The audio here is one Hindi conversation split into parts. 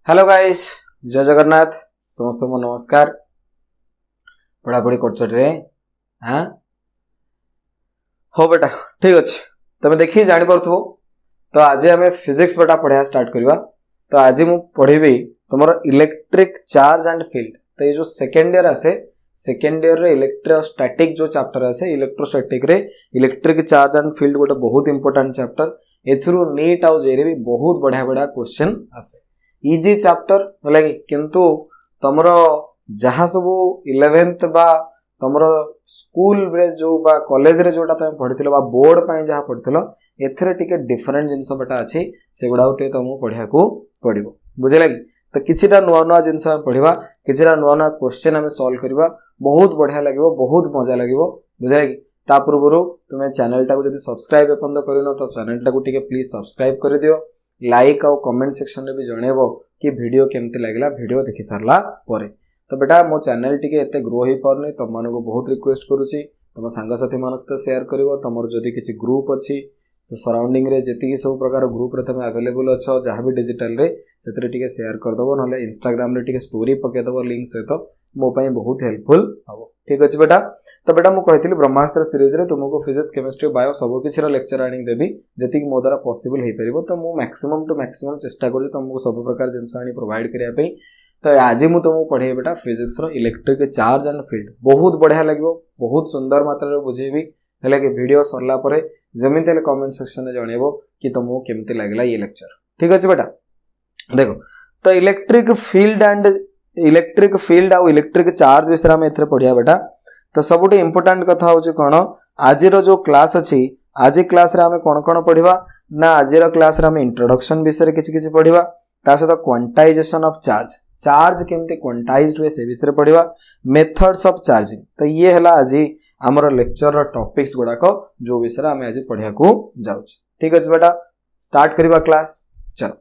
हेलो गाइस, जय जगन्नाथ। समस्त को नमस्कार। पढ़ापढ़ी कर हाँ हो बेटा, ठीक अच्छे। तुम देखिए जानी पार्थो। तो आज आम फिजिक्स बेटा पढ़ा स्टार्ट करवा। तो आज मु पढ़ी तुम इलेक्ट्रिक चार्ज एंड फील्ड। तो ये जो सेकेंड ईयर आसे, सेकेंड ईयर इलेक्ट्रोस्टैटिक जो चैप्टर आसे, इलेक्ट्रोस्टैटिक रे इलेक्ट्रिक चार्ज एंड फील्ड गोटे बहुत इंपोर्टेंट चैप्टर। एथुरु नीट आउ जेरे भी बहुत बढ़िया बढ़िया क्वेश्चन आसे। इजी चैप्टर है किंतु तुमर जहाँ सब 11th बा तुमर स्कूल रे जो बा कॉलेज रे जोटा तुम पढ़ी बा बोर्ड पाई जहाँ पढ़ी एथरे टिके डिफरेंट जिनस बेटा अच्छी से गुड़ा तुमको पढ़ा पड़ो। बुझे कि तो किछिटा नुआ नुआ जिनस पढ़ा, किछिटा नुआ नुआ क्वेश्चन आम सॉल्व करवा। बहुत बढ़िया लगे, बहुत मजा लगे। बुझे कि ता पूर्व तुम्हें चैनल टाको जब सब्सक्राइब एपन करन तो चैनल टाको टिके प्लीज सब्सक्राइब कर दियो। लाइक और कमेंट सेक्शन में भी जनइबो कि वीडियो केमती लगला वीडियो देखि सारला परे। तो बेटा मो चैनल टिके एते ग्रो ही परने, तुम मानको बहुत रिक्वेस्ट करूची तुम सांगसाथी मान सहित शेयर करिवो। तुमर जदि किछि ग्रुप अछि तो सराउंडिंग रे जेतिकी सब प्रकार ग्रुप रे तुम अवेलेबल अछ जहाँ भी डिजिटल रे सेतरे टिके शेयर कर दबो, नले इंस्टाग्राम रे टिके स्टोरी पके दबो लिंक सहित मो पई बहुत हेल्पफुल हबो। ठीक अछि बेटा। तो बेटा मु कहितली ब्रह्मास्त्र सीरीज रे तुमको फिजिक्स केमिस्ट्री बायो सब किछि रो लेक्चर आनी देबी जेतिकी मो द्वारा पॉसिबल हे परिबो। तो मु मैक्सिमम टू मैक्सिमम चेष्टा करू तुमको सब प्रकार जिंस आनी प्रोवाइड करिया पई। तो आज मु तुमको पढ़े बेटा फिजिक्स रो इलेक्ट्रिक चार्ज एंड फील्ड। बहुत बढ़िया लगिवो, बहुत सुंदर मात्रा रे बुझेबी। हेले कि वीडियो सरला परे जमिते ले कमेंट सेक्शन में जनइबो कि तुमको केमती लागला ये लेक्चर। ठीक अछि बेटा। देखो तो इलेक्ट्रिक फील्ड आउ इलेक्ट्रिक चार्ज विषय में एथरे पढ़िया बेटा। तो सबुठी इंपोर्टेंट कथा होची कोन, आज रो जो क्लास अछि, आज क्लास रे हमें कोन पढ़िबा ना, आज रो क्लास रे हमें इंट्रोडक्शन विषय किछि किछि पढ़िबा, ता सहित क्वांटाइजेशन ऑफ चार्ज, चार्ज केमती क्वांटाइज्ड हुए से विषय पढ़िबा, मेथड्स ऑफ चार्जिंग। तो ये हला आज हमर लेक्चर रो टॉपिक्स गुडाको जो विषय हमें आज पढ़िया को जाउछ। ठीक अछि बेटा, स्टार्ट करिबा क्लास। चलो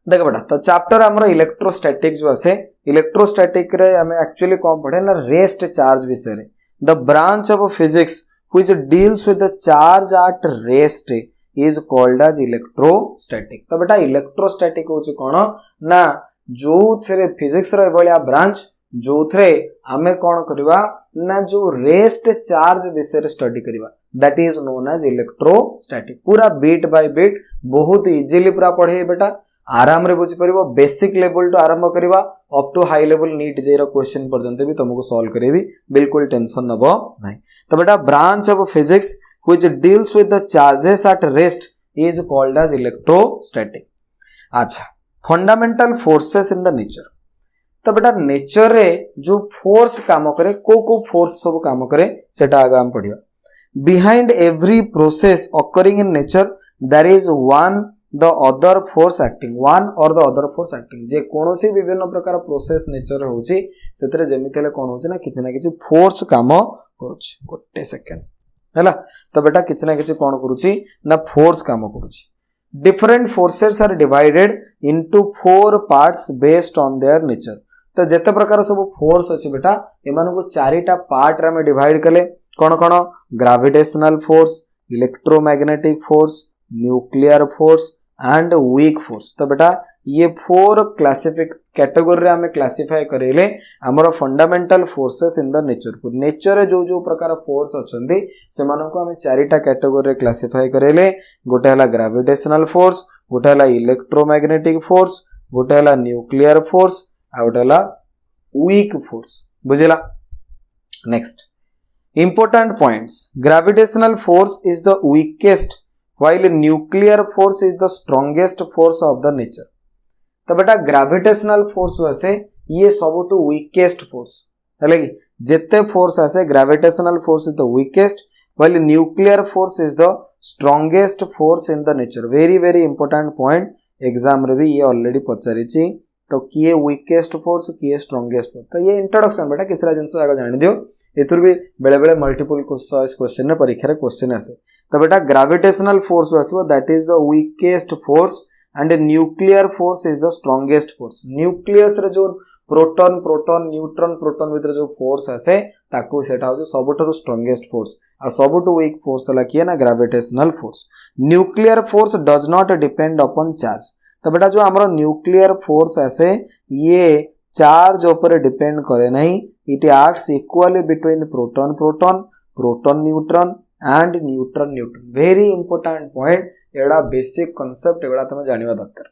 देख बेटा, तो चैप्टर हमर इलेक्ट्रोस्टैटिक जो आसे, इलेक्ट्रोस्टैटिक रे हमें एक्चुअली कोन पढ़े ना, रेस्ट चार्ज विषय रे। The branch of physics which deals with the charge at rest is called as electrostatic. तो बेटा इलेक्ट्रोस्टैटिक होची कोन ना, जो थरे फिजिक्स रे बलिया ब्रांच जो थरे हमें कोन करबा ना, जो रेस्ट चार्ज विषय रे स्टडी करबा, that is known as electrostatic. पूरा बीट बाय बीट बहुत इजीली पूरा पढ़े बेटा, आराम रे बुझी परिबो। बेसिक लेवल तो आरंभ करबा up to high level NEET zero question पर्यंत भी तुमको सॉल्व करेबी, बिल्कुल टेंशन नबो नहीं। तो बेटा branch of physics which deals with the charges at rest is called as electrostatic. अच्छा, fundamental forces in the nature. तो बेटा नेचर रे जो फोर्स काम करे, को फोर्स सब काम करे सेटा आगे हम पढ़िया। Behind every process occurring in nature there is one the other force acting, one or the other force acting. जे कोनोसी विभिन्न प्रकार प्रोसेस नेचर होची सेतरे जेमिति हेले कोन होची ना, किछि ना किछि फोर्स काम करूची। गोटे सेकंड हैला। तो बेटा किछि ना किछि कोन करूची ना, फोर्स काम करूची। Different forces are divided into 4 parts based on their nature. तो जेते प्रकार सब फोर्स अछि बेटा, एमानको को चारिटा पार्ट रे में डिवाइड कले। कोन कोन? Gravitational force, electromagnetic force, nuclear force and weak force. तो बेटा ये 4 क्लासिफिक कैटेगरी रे हमें क्लासिफाई करेले हमर fundamental forces in the nature को। नेचर रे जो जो प्रकार फोर्स अछंदी से मानको को हमें चारिटा कैटेगरी रे क्लासिफाई करेले। गोटे हला ग्रेविटेशनल फोर्स, गोटे हला इलेक्ट्रोमैग्नेटिक फोर्स, गोटे हला न्यूक्लियर फोर्स, आ गोटे हला वीक फोर्स। बुझिला? Next important points, gravitational force is the weakest while nuclear force is the strongest force of the nature। तो बेटा ग्रेविटेशनल फोर्स वैसे ये सबुठु वीकेस्ट फोर्स है कि जेते फोर्स आसे gravitational force is the weakest while nuclear force is the strongest force in the nature। Very very important point, exam रे भी ये ऑलरेडी पचारिछि। तो किए वीकेस्ट फोर्स किए स्ट्रॉन्गेस्ट फोर्स। तो ये इंट्रोडक्शन बेटा किसरा जिंस आगे जानि दियो, एथुर भी बेले बेले मल्टीपल चॉइस क्वेश्चन रे परीक्षा रे क्वेश्चन आसे। तो बेटा ग्रेविटेशनल फोर्स आसीबो, that is the weakest force and nuclear force is the strongest force. Nucleus रे जो प्रोटॉन प्रोटॉन न्यूट्रॉन प्रोटॉन भीतर जो फोर्स आसे ताकू सेटा हो सबुठु स्ट्रॉन्गेस्ट फोर्स, आ सबुठु वीक फोर्स हला किए ना gravitational force. Nuclear force does not depend upon charge. तो बेटा जो हमरो न्यूक्लियर फोर्स आसे ये चार्ज ऊपर डिपेंड करे नहीं, it acts equally between proton proton, proton neutron and neutron neutron. Very important point, एड़ा बेसिक कांसेप्ट एड़ा तुम जानिबा दरकार।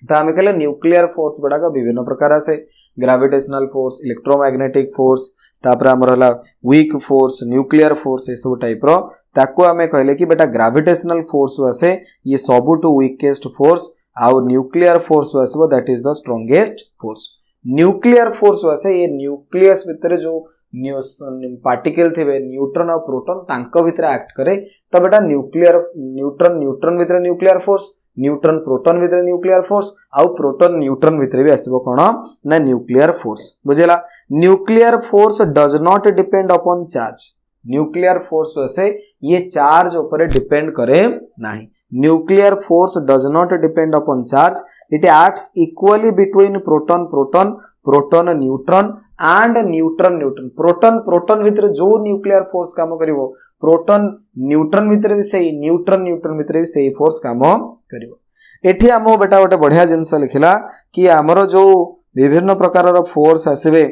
तो आम कहले न्यूक्लियर फोर्स गुड़ाक विभिन्न प्रकार आसे, ग्रेविटेशनल फोर्स, इलेक्ट्रोमैग्नेटिक फोर्स, तापर हमर हला वीक फोर्स, न्यूक्लियर फोर्स, ए सब टाइप रो ताको आमे कहले कि बेटा ग्रेविटेशनल फोर्स आसे ये सबुटू वीकेस्ट फोर्स, आउ न्यूक्लियर फोर्स आसबो that is the strongest force. Nuclear force आसे ये न्यूक्लियस भितर जो पार्टिकल थे न्यूट्रॉन और प्रोटॉन तांको भितर एक्ट करे। तो बेटा न्यूक्लियर न्यूट्रॉन न्यूट्रॉन भितर न्यूक्लियर फोर्स, न्यूट्रॉन प्रोटॉन भितर न्यूक्लियर फोर्स, आउ प्रोटॉन न्यूट्रॉन भितर भी आसीबो कोन ना न्यूक्लियर फोर्स। बुझेला? Nuclear force does not depend upon charge. Nuclear force वैसे ये चार्ज ऊपर डिपेंड करे नहीं। Nuclear force does not depend upon charge, it acts equally between proton proton, proton neutron and neutron neutron. Proton proton भितर जो न्यूक्लियर फोर्स काम करिवो, प्रोटॉन न्यूट्रॉन भितर भी सही, न्यूट्रॉन न्यूट्रॉन भितर भी सही फोर्स काम करिवो। एठी हमो बेटा गोटे बढ़िया जिंस लिखिला कि हमरो जो विभिन्न प्रकार रो फोर्स आसीबे,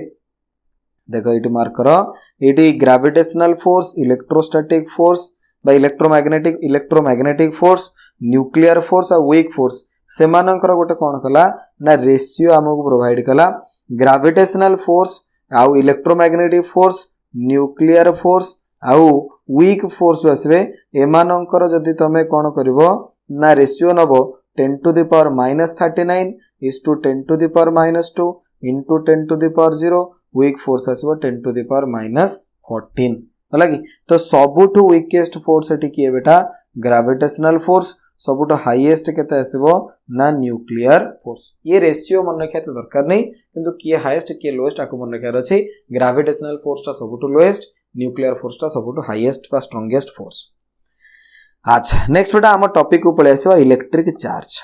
देखो इटी मार्क करो, इटी ग्रेविटेशनल फोर्स, इलेक्ट्रोस्टैटिक फोर्स बा इलेक्ट्रोमैग्नेटिक फोर्स, न्यूक्लियर फोर्स और वीक फोर्स, सेमानकर गोटे कौन कला ना रेशियो हमको प्रोवाइड कला। ग्रेविटेशनल फोर्स आउ इलेक्ट्रोमैग्नेटिक फोर्स, न्यूक्लियर फोर्स आउ वीक फोर्स आसबे, एमानकर जदि तमे कौन करिवो ना ratio Nebo 10 to the power minus 39 is to 10 to the power minus 2 into 10 to the power 0, weak force आसबो 10 to the power minus 14 होला कि। तो सबुठु वीकेस्ट फोर्स एटी किए बेटा ग्रेविटेशनल फोर्स, सबुठु हाईएस्ट केते आसीबो ना न्यूक्लियर फोर्स। ये रेशियो मन रखिया तो दरकार नहीं, किंतु किए हाईएस्ट किए लोएस्ट आको मन रखिया अछि। ग्रेविटेशनल फोर्स ता सबुठु लोएस्ट, न्यूक्लियर फोर्स ता सबुठु हाईएस्ट बा स्ट्रांगेस्ट फोर्स। अच्छा नेक्स्ट बेटा हम टॉपिक को पळे आसीबा इलेक्ट्रिक चार्ज।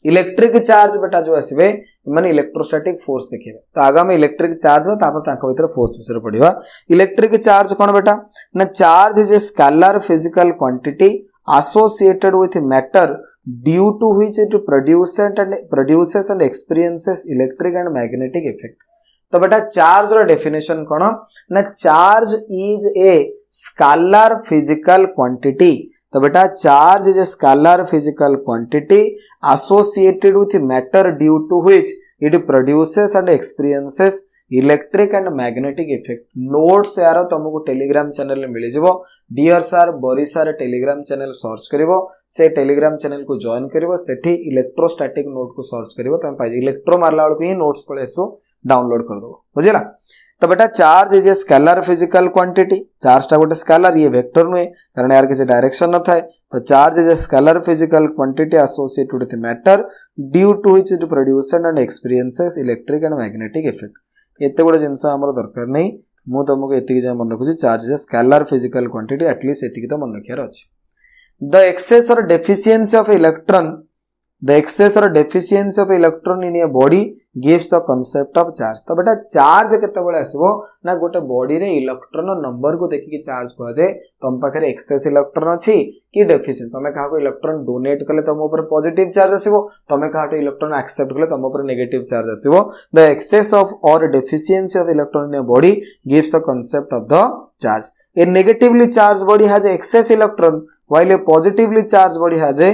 इलेक्ट्रिक चार्ज बेटा जो आसीबे माने इलेक्ट्रोस्टैटिक फोर्स देखिबे। तो आगामी इलेक्ट्रिक चार्ज में तापर ताको भीतर फोर्स विषय पढ़िबा। इलेक्ट्रिक चार्ज कोन बेटा ना charge is a scalar physical quantity associated with matter due to which it produces and experiences electric and magnetic effect। तो बेटा चार्ज रो डेफिनेशन कोन ना charge is a scalar physical quantity. तो बेटा charge is a scalar physical quantity associated with matter due to which it produces and experiences electric and magnetic effect. Notes यार तुमको टेलीग्राम चैनल में मिल जाव। डियर सर बरी सर टेलीग्राम चैनल सर्च करिवो, से टेलीग्राम चैनल को जॉइन करिवो, सेठी इलेक्ट्रोस्टैटिक नोट को सर्च करिवो, तुम पाइ इलेक्ट्रो मारला बेलको ही नोट्स पळे आसबो, डाउनलोड कर दो। बुझिला? तो बेटा charge is a scalar physical quantity. Charge टा गोटे स्केलर, ये वेक्टर नुहे कारण यार किसी डायरेक्शन न थाए। तो charge is a scalar physical quantity associated with matter due to which it produces and experiences electric and magnetic effect. एते गोटे जिनस हमर दरकार नहीं, मु तुमको एतिक जे मन रखुची charge is a scalar physical quantity, at least एतिक तो मन रखियार अछि। The excess or deficiency of electron, the excess or deficiency of electron in a body gives the concept of charge। तो बेटा चार्ज केते बळे आसीबो ना गोटे बॉडी रे इलेक्ट्रॉन नंबर को देखि कि चार्ज को जाय। तम पाखरे एक्सेस इलेक्ट्रॉन अछि कि डेफिशिएंट, तमे काहा को इलेक्ट्रॉन डोनेट कले तम ऊपर पॉजिटिव चार्ज आसीबो, तमे काहा को इलेक्ट्रॉन एक्सेप्ट कले तम ऊपर नेगेटिव चार्ज आसीबो। The excess of or deficiency of electron in a body gives the concept of the charge। A negatively charged body has excess electron while a positively charged body has a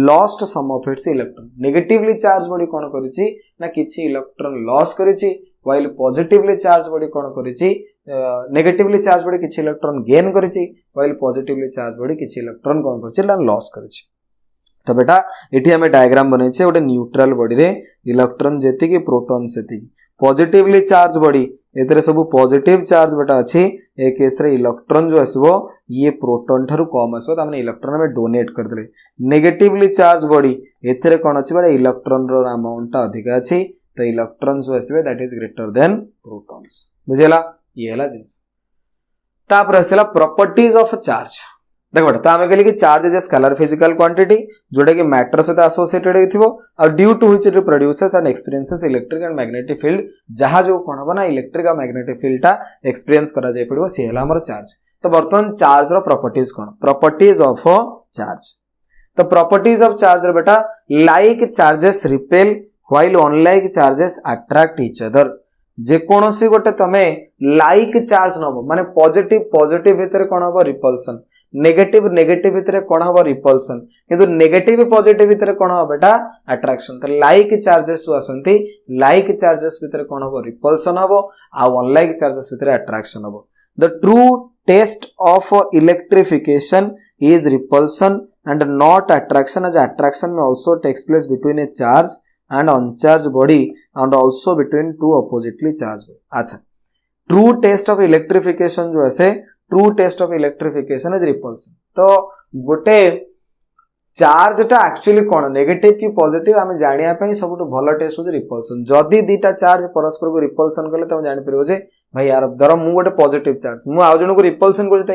lost some of its electron. Negatively charge body कोन करिछि ना किछि इलेक्ट्रॉन लॉस करिछि, व्हाइल पॉजिटिवली चार्ज बॉडी कोन करिछि नेगेटिवली चार्ज बॉडी किछि इलेक्ट्रॉन गेन करिछि, व्हाइल पॉजिटिवली चार्ज बॉडी किछि इलेक्ट्रॉन कोन करिछि ना लॉस करिछि। तो बेटा एठी हमें डायग्राम बनैछे गोटे न्यूट्रल बॉडी रे इलेक्ट्रॉन जेति कि प्रोटॉन सेति। पॉजिटिवली चार्ज बॉडी एतरे सब पॉजिटिव चार्ज बेटा अछि, ए केस रे इलेक्ट्रॉन जो आसीबो ये प्रोटॉन थारु कम आसीबो, त माने इलेक्ट्रॉन में डोनेट कर देले। नेगेटिवली चार्ज बॉडी एतरे कोन अछि बडा इलेक्ट्रॉन रो अमाउंट अधिक अछि, तो इलेक्ट्रॉन जो आसीबे that is greater than protons. बुझेला? ये हला जिंस। तापर आसेला प्रॉपर्टीज ऑफ चार्ज। देखो बेटा तो आमे कहली कि charge is a scalar physical quantity जोटा कि मैटर सहित एसोसिएटेड हेथिबो और due to which it produces and experiences electric and magnetic field. जहा जो कोन हबो ना इलेक्ट्रिक और मैग्नेटिक फील्ड टा एक्सपीरियंस करा जाय पड़िबो, से हला हमर चार्ज। तो वर्तमान चार्ज रो प्रॉपर्टीज कोन? Properties of charge. तो प्रॉपर्टीज ऑफ चार्ज रे बेटा like charges repel while unlike charges attract each other जेकोसी गोटे तमे लाइक चार्ज नब माने पॉजिटिव पॉजिटिव भितर कोन हबो रिपल्सन नेगेटिव नेगेटिव भितर कोन हबो रिपल्सन किंतु नेगेटिव पॉजिटिव भितर कोन हबो बेटा अट्रैक्शन तो लाइक चार्जेस आसंती लाइक चार्जेस भितर कोन हबो रिपल्सन हबो आ अनलाइक चार्जेस भितर अट्रैक्शन हबो the true test of electrification is repulsion and not attraction as attraction may also takes place between a charge and uncharged body and also between two oppositely charged body. अच्छा true test of electrification जो है true test of electrification is repulsion तो गोटे चार्ज टा एक्चुअली कौन नेगेटिव कि पॉजिटिव आम जाना सब भल टेस्ट हो रिपल्सन जदि दीटा चार्ज परस्पर को रिपल्सन कले तुम जापर जे भाई यार धर मु गोटे पॉजिटिव चार्ज मु आउ जन को रिपल्सन कर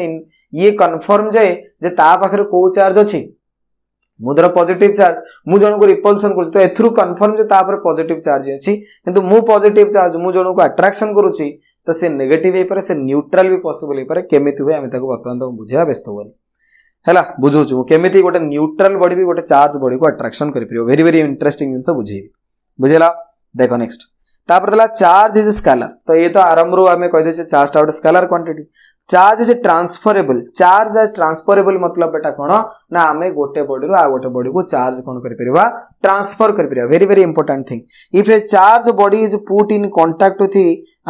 ये कन्फर्म जे ता पाखरे को चार्ज अच्छी मु धर पॉजिटिव चार्ज मु जन को रिपल्सन कर तो एथरू कन्फर्म जे ता पर पॉजिटिव चार्ज अच्छी किंतु मु पॉजिटिव चार्ज मु जन को अट्रैक्शन करूची तो से नेगेटिव हे पारे से न्यूट्रल भी पॉसिबल हे पारे केमिति हुए आमे ताको वर्तमान तो बुझिया व्यस्त होबनी हैला बुझौछु मु केमिति गोटे न्यूट्रल बॉडी भी गोटे चार्ज बॉडी को अट्रैक्शन करि परियो वेरी वेरी इंटरेस्टिंग जिंस बुझेबी बुझेला देखो नेक्स्ट तापर दला चार्ज इज स्केलर तो ये तो आरंभ रो हमें कह दे छे charge out scalar quantity charge is transferable charge is transferable मतलब बेटा कोन ना हमें गोटे बॉडी रो आ गोटे बॉडी को चार्ज कोन करि परिबा ट्रांसफर करि परिबा very very important thing if a charge body is put in contact with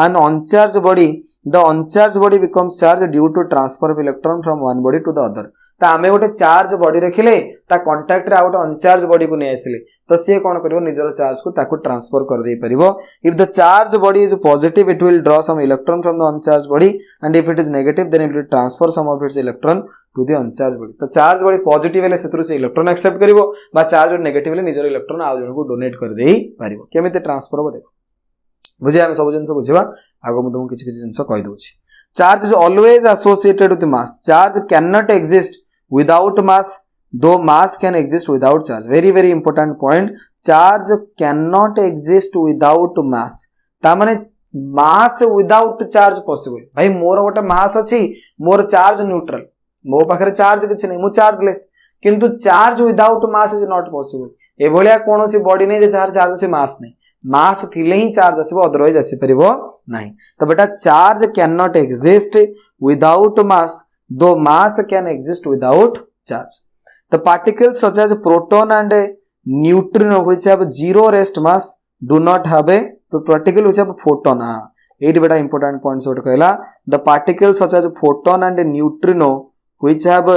an uncharged body the uncharged body becomes charged due to transfer of electron from one body to the other तो आम गोटे चार्ज बॉडी रखिले ता कांटेक्ट रे आउट अनचार्ज बॉडी को नहीं आसिले तो सी कौन करिवो निजर चार्ज को ताको ट्रांसफर कर दे परिवो if the charge body is positive it will draw some electron from the uncharge body and if it is negative then it will transfer some of its electron to the uncharge body तो चार्ज बॉडी पॉजिटिव हेले सेतरु से इलेक्ट्रॉन एक्सेप्ट करिवो बा चार्ज नेगेटिव हेले निजर इलेक्ट्रॉन आ जन को डोनेट कर देई परिवो केमिते ट्रांसफर हो देखो बुझे हम सब जिंस बुझिबा आगो मु तुम किछ किछ जिंस कहि दोछि charge is always associated with mass charge can not exist without mass though mass can exist without charge very very important point charge cannot exist without mass ता माने mass without charge possible भाई मोर गोटे mass अछि मोर चार्ज न्यूट्रल मो पाखरे चार्ज किछ नै मु चार्जलेस किंतु charge without mass is not possible ए भलिया कोनोसी बॉडी नै जे जार चार्ज से mass नै mass थिले ही चार्ज आसीबो अदरवाइज आसी परिबो नाही तो बेटा charge can not exist without mass though mass can exist without charge the particles such as proton and neutrino which have zero rest mass do not have a तो particle which have photon एट बेटा important points what कहला the particles such as photon and neutrino which have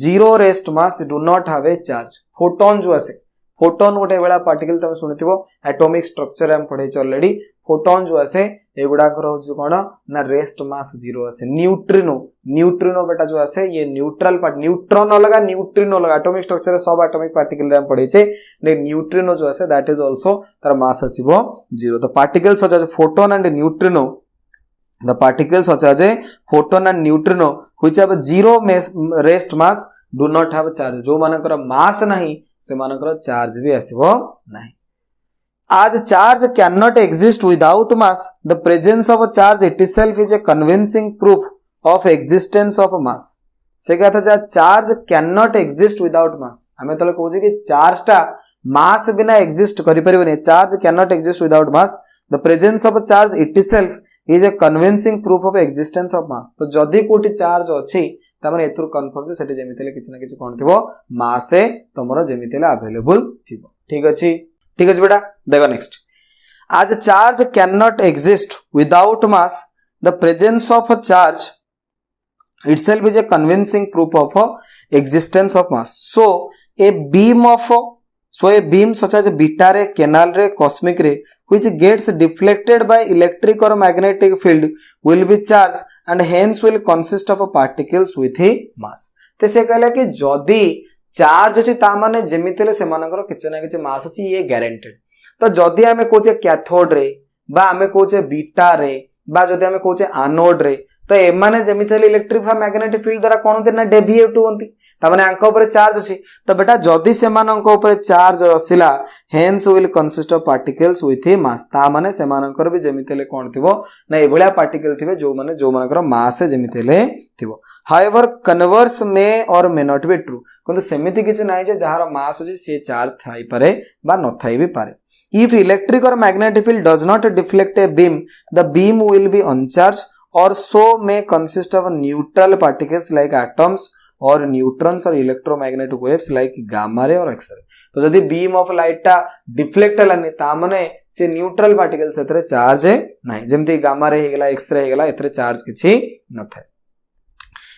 zero rest mass do not have a charge photon जो आसे फोटोन गोटे बेला पार्टिकल तुम सुनिथिबो एटॉमिक स्ट्रक्चर हम पढै छ ऑलरेडी फोटोन जो आसे एगुडा करो जो कोन ना रेस्ट मास जीरो आसे न्यूट्रिनो न्यूट्रिनो बेटा जो आसे ये न्यूट्रल पार्ट न्यूट्रॉन अलगा न्यूट्रिनो अलगा एटॉमिक स्ट्रक्चर सब एटॉमिक पार्टिकल हम पढै छै ने न्यूट्रिनो जो आसे दैट इज आल्सो तार मास आसीबो zero the particles such as photon and neutrino the particles such as a photon and neutrino which have zero rest mass do not have charge जो मानकर मास नहीं से मानकर चार्ज भी आसीबो नहीं as charge cannot exist without mass the presence of a charge itself is a convincing proof of existence of mass से कहता जा charge cannot exist without mass हमें तले कहू जे कि चार्ज टा मास बिना एग्जिस्ट करि परिबो नै charge cannot exist without mass the presence of a charge itself is a convincing proof of existence of mass तो जदी कोटी चार्ज अछि त माने एथुर कन्फर्म जे सेटे जेमितेले किछ ना किछ कोन थिबो मास ए तमरो जेमितेले अवेलेबल थिबो ठीक अछि बेटा देखो next as charge cannot exist without mass the presence of a charge itself is a convincing proof of existence of mass so a beam such as beta ray canal ray cosmic ray which gets deflected by electric or magnetic field will be charged and hence will consist of particles with a mass ते से कहला कि जदी चार्ज अछि ता माने जेमितेले से मानकर किछ ना किछ मास अछि ये गारंटेड तो जदी हमें कोचे कैथोड रे बा हमें कोचे बीटा रे बा जदी हमें कोचे एनोड रे तो ए माने जेमितेले इलेक्ट्रिक बा मैग्नेटिक फील्ड द्वारा कोन होते ना डेविएट होंती ता माने अंक ऊपर चार्ज अछि तो बेटा जदी से मानक ऊपर चार्ज रसिला hence will consist of particles with a mass ता माने से मानकर भी जेमितेले कोन थिबो ना ए भलिया पार्टिकल थिबे जो मानकर मास जेमितेले थिबो हाउएवर कन्वर्स मे और मे नॉट बी ट्रू किंतु सेमिति किछि नाही जे जहार मास अछि से चार्ज थाई पारे बा न थाई भी पारे। If electric or magnetic field does not deflect a beam the beam will be uncharge or so may consist of neutral particles like atoms or neutrons or electromagnetic waves like gamma ray or x ray. तो जदि बीम ऑफ लाइट टा डिफ्लेक्ट हलानी ता माने से न्यूट्रल पार्टिकल सेतरे चार्ज है नाही, जेमति gamma ray हेगला X ray हेगला एतरे charge किछि न थाए।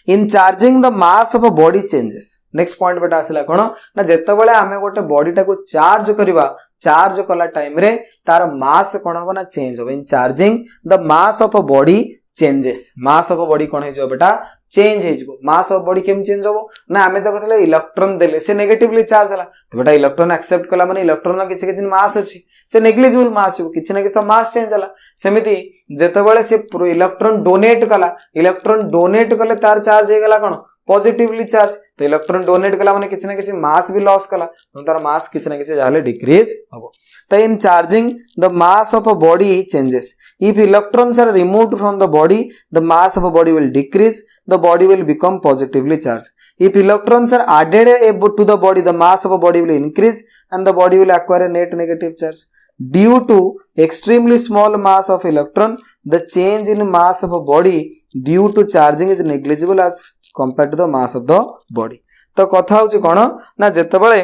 In charging the mass of a body changes. Next point बेटा आसिला कोन ना जेतेबेले आमे गोटे बॉडी टा को चार्ज करबा, चार्ज कला टाइम रे तार मास कोन होबो ना चेंज होबो। In charging the mass of a body changes, mass of body कोन हे जो बेटा चेंज हे जो। मास ऑफ बॉडी केम चेंज होबो ना आमे तो कहले इलेक्ट्रॉन देले से नेगेटिवली चार्ज हला, तो बेटा इलेक्ट्रॉन एक्सेप्ट कला माने इलेक्ट्रॉन ना किछि किछि मास अछि से नेग्लिजिबल मास हो, किछि ना किछि तो मास चेंज हला। सेमिति जेतेबेले से इलेक्ट्रॉन डोनेट कले तार चार्ज हे गला कोन पॉजिटिवली चार्ज, तो इलेक्ट्रॉन डोनेट कला माने किछि ना किछि मास भी लॉस कला, तो तार मास किछि ना किछि जाले डिक्रीज होबो। तो in charging the mass of a body changes. If electrons are removed from the body the mass of a body will decrease, the body will become positively charged. If electrons are added to the body the mass of a body will increase and the body will acquire a net negative charge. Due to extremely small mass of electron the change in mass of a body due to charging is negligible as compared to the mass of the body. तो कथा होची कोन ना जेतेबेले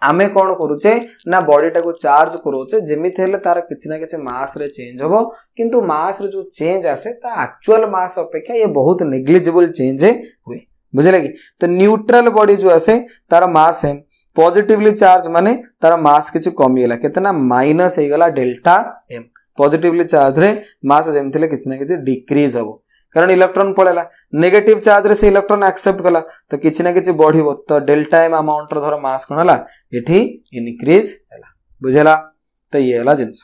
आमे कोन करूचे ना बॉडी टा को चार्ज करूचे जेमिति हेले तार किछि ना किछि मास रे चेंज होबो, किंतु मास रे जो चेंज आसे ता एक्चुअल मास अपेक्षा ये बहुत नेग्लिजिबल चेंज हुए, बुझले कि। तो न्यूट्रल बॉडी जो आसे तार मास है पॉजिटिवली चार्ज माने तार मास किछि कमी होला, केतना माइनस हे गला डेल्टा एम। पॉजिटिवली चार्ज रे मास जेमिति ले किछि ना किछि डिक्रीज होबो, कारण इलेक्ट्रॉन पळेला। नेगेटिव चार्ज रे से इलेक्ट्रॉन एक्सेप्ट कला तो किछि ना किछि बढ़िबो, तो डेल्टा एम अमाउंट रो धर मास कोन हला एठी इनक्रीज हला, बुझेला। तो ये हला जिंस।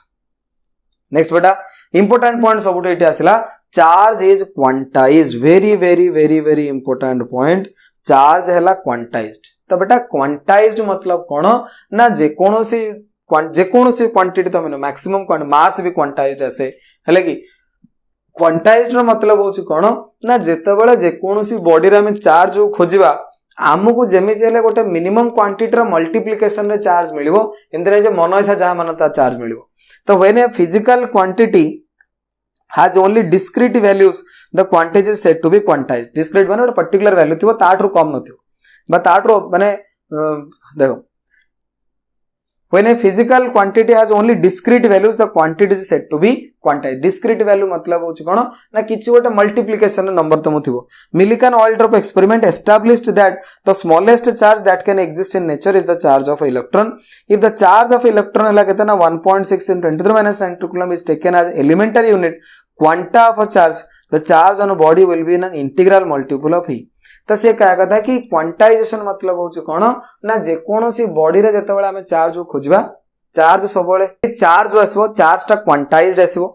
नेक्स्ट बेटा इंपोर्टेंट पॉइंट सबुट एठी आसिला charge is quantized. Very very very very important point, charge हला क्वांटाइज्ड। तो बेटा क्वांटाइज्ड मतलब कोन ना जे कोनोसी क्वांटिटी तो मैंने मैक्सिमम मास भी क्वांटाइज्ड आसे हेले कि। क्वांटाइज्ड रो मतलब होची कोन ना जेतेबेले जे कोनोसी बॉडी रे हम चार्ज खोजिबा आमको जेमिति हेले गोटे मिनिमम क्वांटिटी रो मल्टीप्लिकेशन रे चार्ज मिलिबो, एंतरे जे मन इच्छा जहा मानता चार्ज मिलिबो। तो when a physical quantity has only discrete values the quantity is said to be quantized. discrete माने गोटे पर्टिकुलर वैल्यू थिबो ताठरो कम नथिबो बा ताठरो माने देखो when a physical quantity has only discrete values the quantity is said to be quantized. discrete value मतलब होची कोन ना किछि गोटे मल्टीप्लिकेशन नंबर तमु थिबो। Millikan oil drop experiment established that the smallest charge that can exist in nature is the charge of electron. If the charge of electron हला केतना 1.6 × 10⁻⁹ coulomb is taken as elementary unit quanta of a charge the charge on a body will be an integral multiple of E. तो से कहा कथा कि क्वांटाइजेशन मतलब होची कोन ना जे कोनोसी बॉडी रे जतबेले हमें चार्ज खोजबा चार्ज सबले चार्ज आसीबो चार्ज टा क्वांटाइज्ड आसीबो।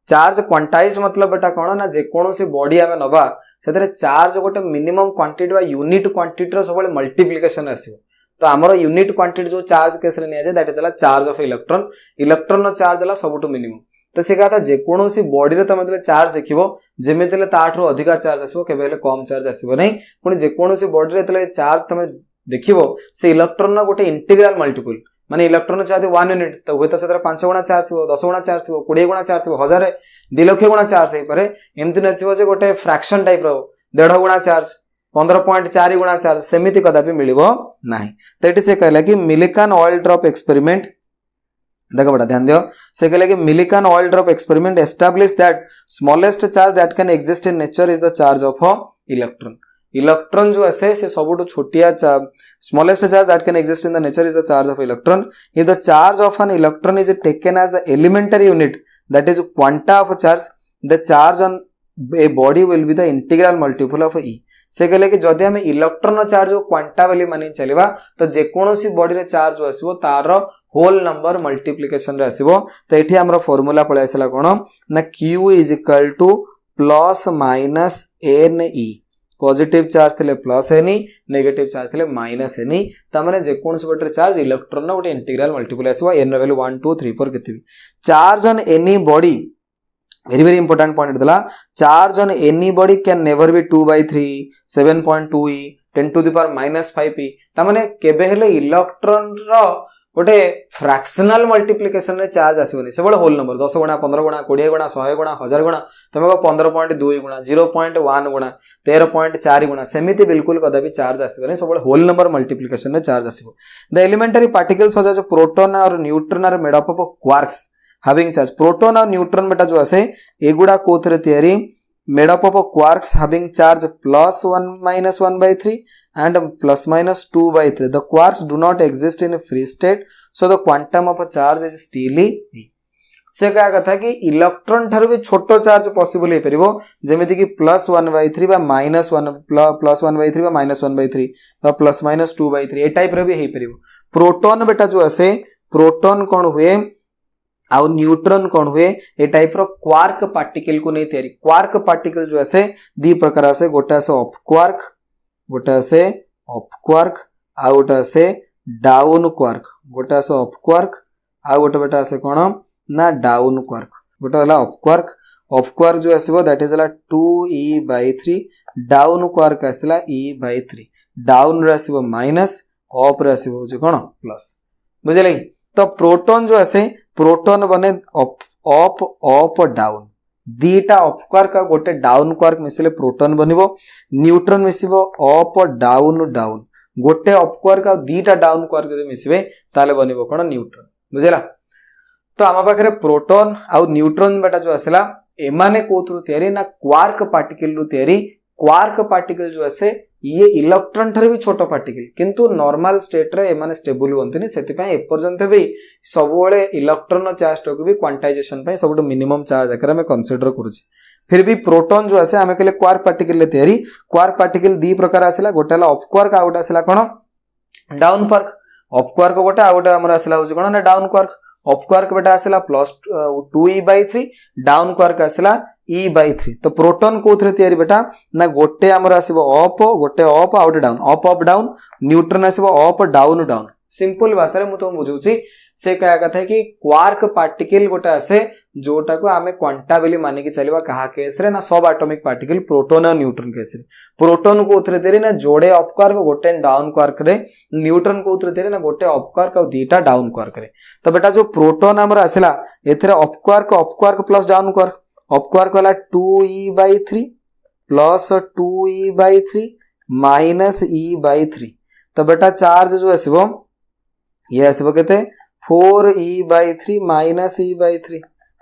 चार्ज क्वांटाइज्ड मतलब बेटा कोन ना जे कोनोसी बॉडी हमें नबा सेतरे चार्ज गोटे मिनिमम क्वांटिटी बा यूनिट क्वांटिटी रो सबले मल्टीप्लिकेशन आसीबो। तो हमरो यूनिट क्वांटिटी जो चार्ज केस रे निया जे दैट इज ला चार्ज ऑफ इलेक्ट्रॉन। इलेक्ट्रॉन नो चार्ज ला सबटु मिनिमम। तो से कहा जे कोनोसी बॉडी रे तमे चार्ज देखिबो जेमिति ले ताठरो अधिका चार्ज आसीबो केबेले कम चार्ज आसीबो नै। पुनी जे कोनोसी बॉडी रे तले चार्ज तमे देखिबो से इलेक्ट्रॉन ना गोटे इंटीग्रल मल्टीपल माने इलेक्ट्रॉन चार्ज 1 यूनिट तो होय त सेतरा 5 गुणा चार्ज थिबो 10 गुणा चार्ज थिबो 20 गुणा चार्ज थिबो 1000 2 लाख गुणा चार्ज हे पारे। एमति नथिबो जे गोटे फ्रैक्शन टाइप रो 1.5 गुणा चार्ज 15.4 गुणा चार्ज सेमिति कदापि मिलिबो नाही। तो एटी से कहला कि मिलिकन ऑयल ड्रॉप एक्सपेरिमेंट देखो बेटा ध्यान दियो से कहले कि Millikan oil drop experiment establish that smallest charge that can exist in nature is the charge of a electron. Electron जो है से सबुटो छोटिया smallest charge that can exist in the nature is the charge of electron. If the charge of an electron is taken as the elementary unit that is quanta of charge the charge on a body will be the integral multiple of ई। से कहले कि जदि हम इलेक्ट्रॉन चार्ज क्वांटा वाली मानि चलिबा तो जे कोनोसी बॉडी रे चार्ज आसीबो तार होल नंबर मल्टीप्लिकेशन रे आसीबो। तो एठी हमर फार्मूला पळे आसला कोन ना q is equal to plus minus n e। Positive charge थिले plus n e negative charge थिले माइनस n e। त माने जे कोनोसी बॉडी रे चार्ज इलेक्ट्रॉन ना गोटे इंटीग्रल मल्टीपल आसीबो n वैल्यू 1 2 3 4 केते भी। Charge on any body very very important point dela charge on any body can never be 2/3 7.2 e 10⁻⁵p तामाने केबे हेले इलेक्ट्रॉन रो गोटे फ्रैक्शनल मल्टीप्लिकेशन रे चार्ज आसीबनी से होल नंबर 10 गुणा 15 गुणा 20 गुणा 100 गुणा 1000 गुणा तुम 15.2 गुणा 0.1 गुणा 13.4 गुणा सेमिति बिल्कुल कदापि चार्ज आसीबनी सब होल नंबर मल्टीप्लिकेशन रे चार्ज आसीबो the elementary particles such as proton और neutron are made up of quarks having charge proton और न्यूट्रॉन बेटा जो आसे एगुडा कोथरे तयारी made up of quarks having charge +1 - 1/3 and ±2/3 the quarks do not exist in a free state so the quantum of a charge is still e से क्या कथा कि इलेक्ट्रॉन ठार भी छोटो चार्ज पॉसिबल हो परिबो जेमिति कि +1/3 बा -1 +1/3 बा -1/3 बा +-2/3 ए टाइप रे भी हे परिबो प्रोटॉन बेटा जो आसे प्रोटॉन कोन हुए आउ न्यूट्रॉन कोन हुए ए टाइप रो क्वार्क पार्टिकल को नहीं तयारी क्वार्क पार्टिकल जो आसे दी प्रकार आसे गोटा से ऑफ क्वार्क गोटा से अप क्वार्क आ गोटा से डाउन क्वार्क गोटा से अप क्वार्क आ गोटा बेटा से कोन ना डाउन क्वार्क गोटा हला अप क्वार्क जो आसीबो दैट इज हला 2e/3 डाउन क्वार्क आसला e/3 डाउन रे आसीबो माइनस अप रे आसीबो जे कोन प्लस बुझले तो प्रोटॉन जो आसे प्रोटॉन बने अप डाउन दीटा अप क्वार्क आ गोटे डाउन क्वार्क मिसले प्रोटॉन बनिबो न्यूट्रॉन मिसिबो अप डाउन डाउन गोटे अप क्वार्क आ दीटा डाउन क्वार्क जे मिसिबे ताले बनिबो कोन न्यूट्रॉन बुझेला तो आमा पाखरे प्रोटॉन आ न्यूट्रॉन बेटा जो आसला एमाने कोथु तयारी ना क्वार्क पार्टिकल रु तयारी क्वार्क पार्टिकल जो आसे ये इलेक्ट्रॉन ठारे भी छोटो पार्टिकल किंतु नॉर्मल स्टेट रे एमाने स्टेबल होंतनी सेति पय एपर्यंत भी सबोले इलेक्ट्रॉन चार्ज को भी क्वांटाइजेशन पय सबटो मिनिमम चार्ज आकर हमें कंसीडर करूची फिर भी प्रोटॉन जो आसे हमें कहले क्वार्क पार्टिकल ले तयारी क्वार्क पार्टिकल दी प्रकार आसला गोटेला अप क्वार्क आ गोटा आसला कोन डाउन क्वार्क अप क्वार्क गोटा आ गोटा हमर आसला होची कोन ना डाउन क्वार्क अप क्वार्क बेटा आसला +2e/3 डाउन क्वार्क आसला e/3 तो प्रोटॉन कोथरे तयारी बेटा ना गोटे हमर आसीबो अप गोटे up out down up down neutron आसीबो अप डाउन डाउन सिंपल भाषा रे मु तो बुझौची से कहा कथा कि क्वार्क पार्टिकल गोटे आसे जोटा को आमे क्वांटाबिली माने कि चलबा कहा केस रे ना सब एटॉमिक पार्टिकल प्रोटॉन और न्यूट्रॉन केस रे प्रोटॉन को उतरे तयारी ना जोड़े अप क्वार्क गोटे डाउन क्वार्क रे न्यूट्रॉन को उतरे तयारी ना गोटे अप क्वार्क और दीटा डाउन क्वार्क रे तो बेटा जो प्रोटॉन हमर आसला एथरे up quark plus down quark up quark वाला 2e/3 plus 2e/3 minus e/3 तो बेटा चार्ज जो आसीबो ये आसीबो केते 4e/3 माइनस e/3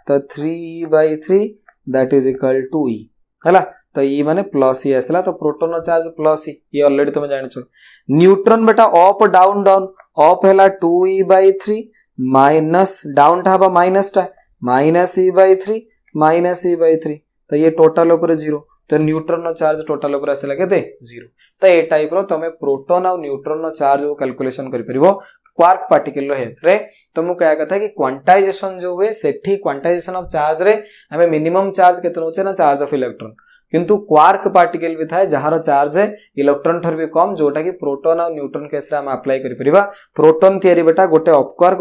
तो 3e/3 that is equal to e हला तो e माने प्लस e आसला तो प्रोटॉन चार्ज प्लस e ये ऑलरेडी तुम जानि छ न्यूट्रॉन बेटा अप डाउन डाउन अप हैला 2e/3 माइनस डाउन टा बा माइनस टा माइनस e/3 माइनस e/3 तो ये टोटल ऊपर 0 तो न्यूट्रॉन चार्ज टोटल ऊपर आसला केते 0 तो ए टाइप रो तमे प्रोटॉन और न्यूट्रॉन चार्ज को कैलकुलेशन करि परिबो क्वार्क पार्टिकल रो हेल्प रे तो मु कहया कथा कि क्वांटाइजेशन जो हुए सेठी क्वांटाइजेशन ऑफ चार्ज रे हमें मिनिमम चार्ज केते होचे ना चार्ज ऑफ इलेक्ट्रॉन किंतु क्वार्क पार्टिकल भी थाए जहार चार्ज है इलेक्ट्रॉन ठर भी कम जोटा कि प्रोटॉन और न्यूट्रॉन केस रे हम अप्लाई करि परिबा प्रोटॉन थियरी बेटा गोटे अप क्वार्क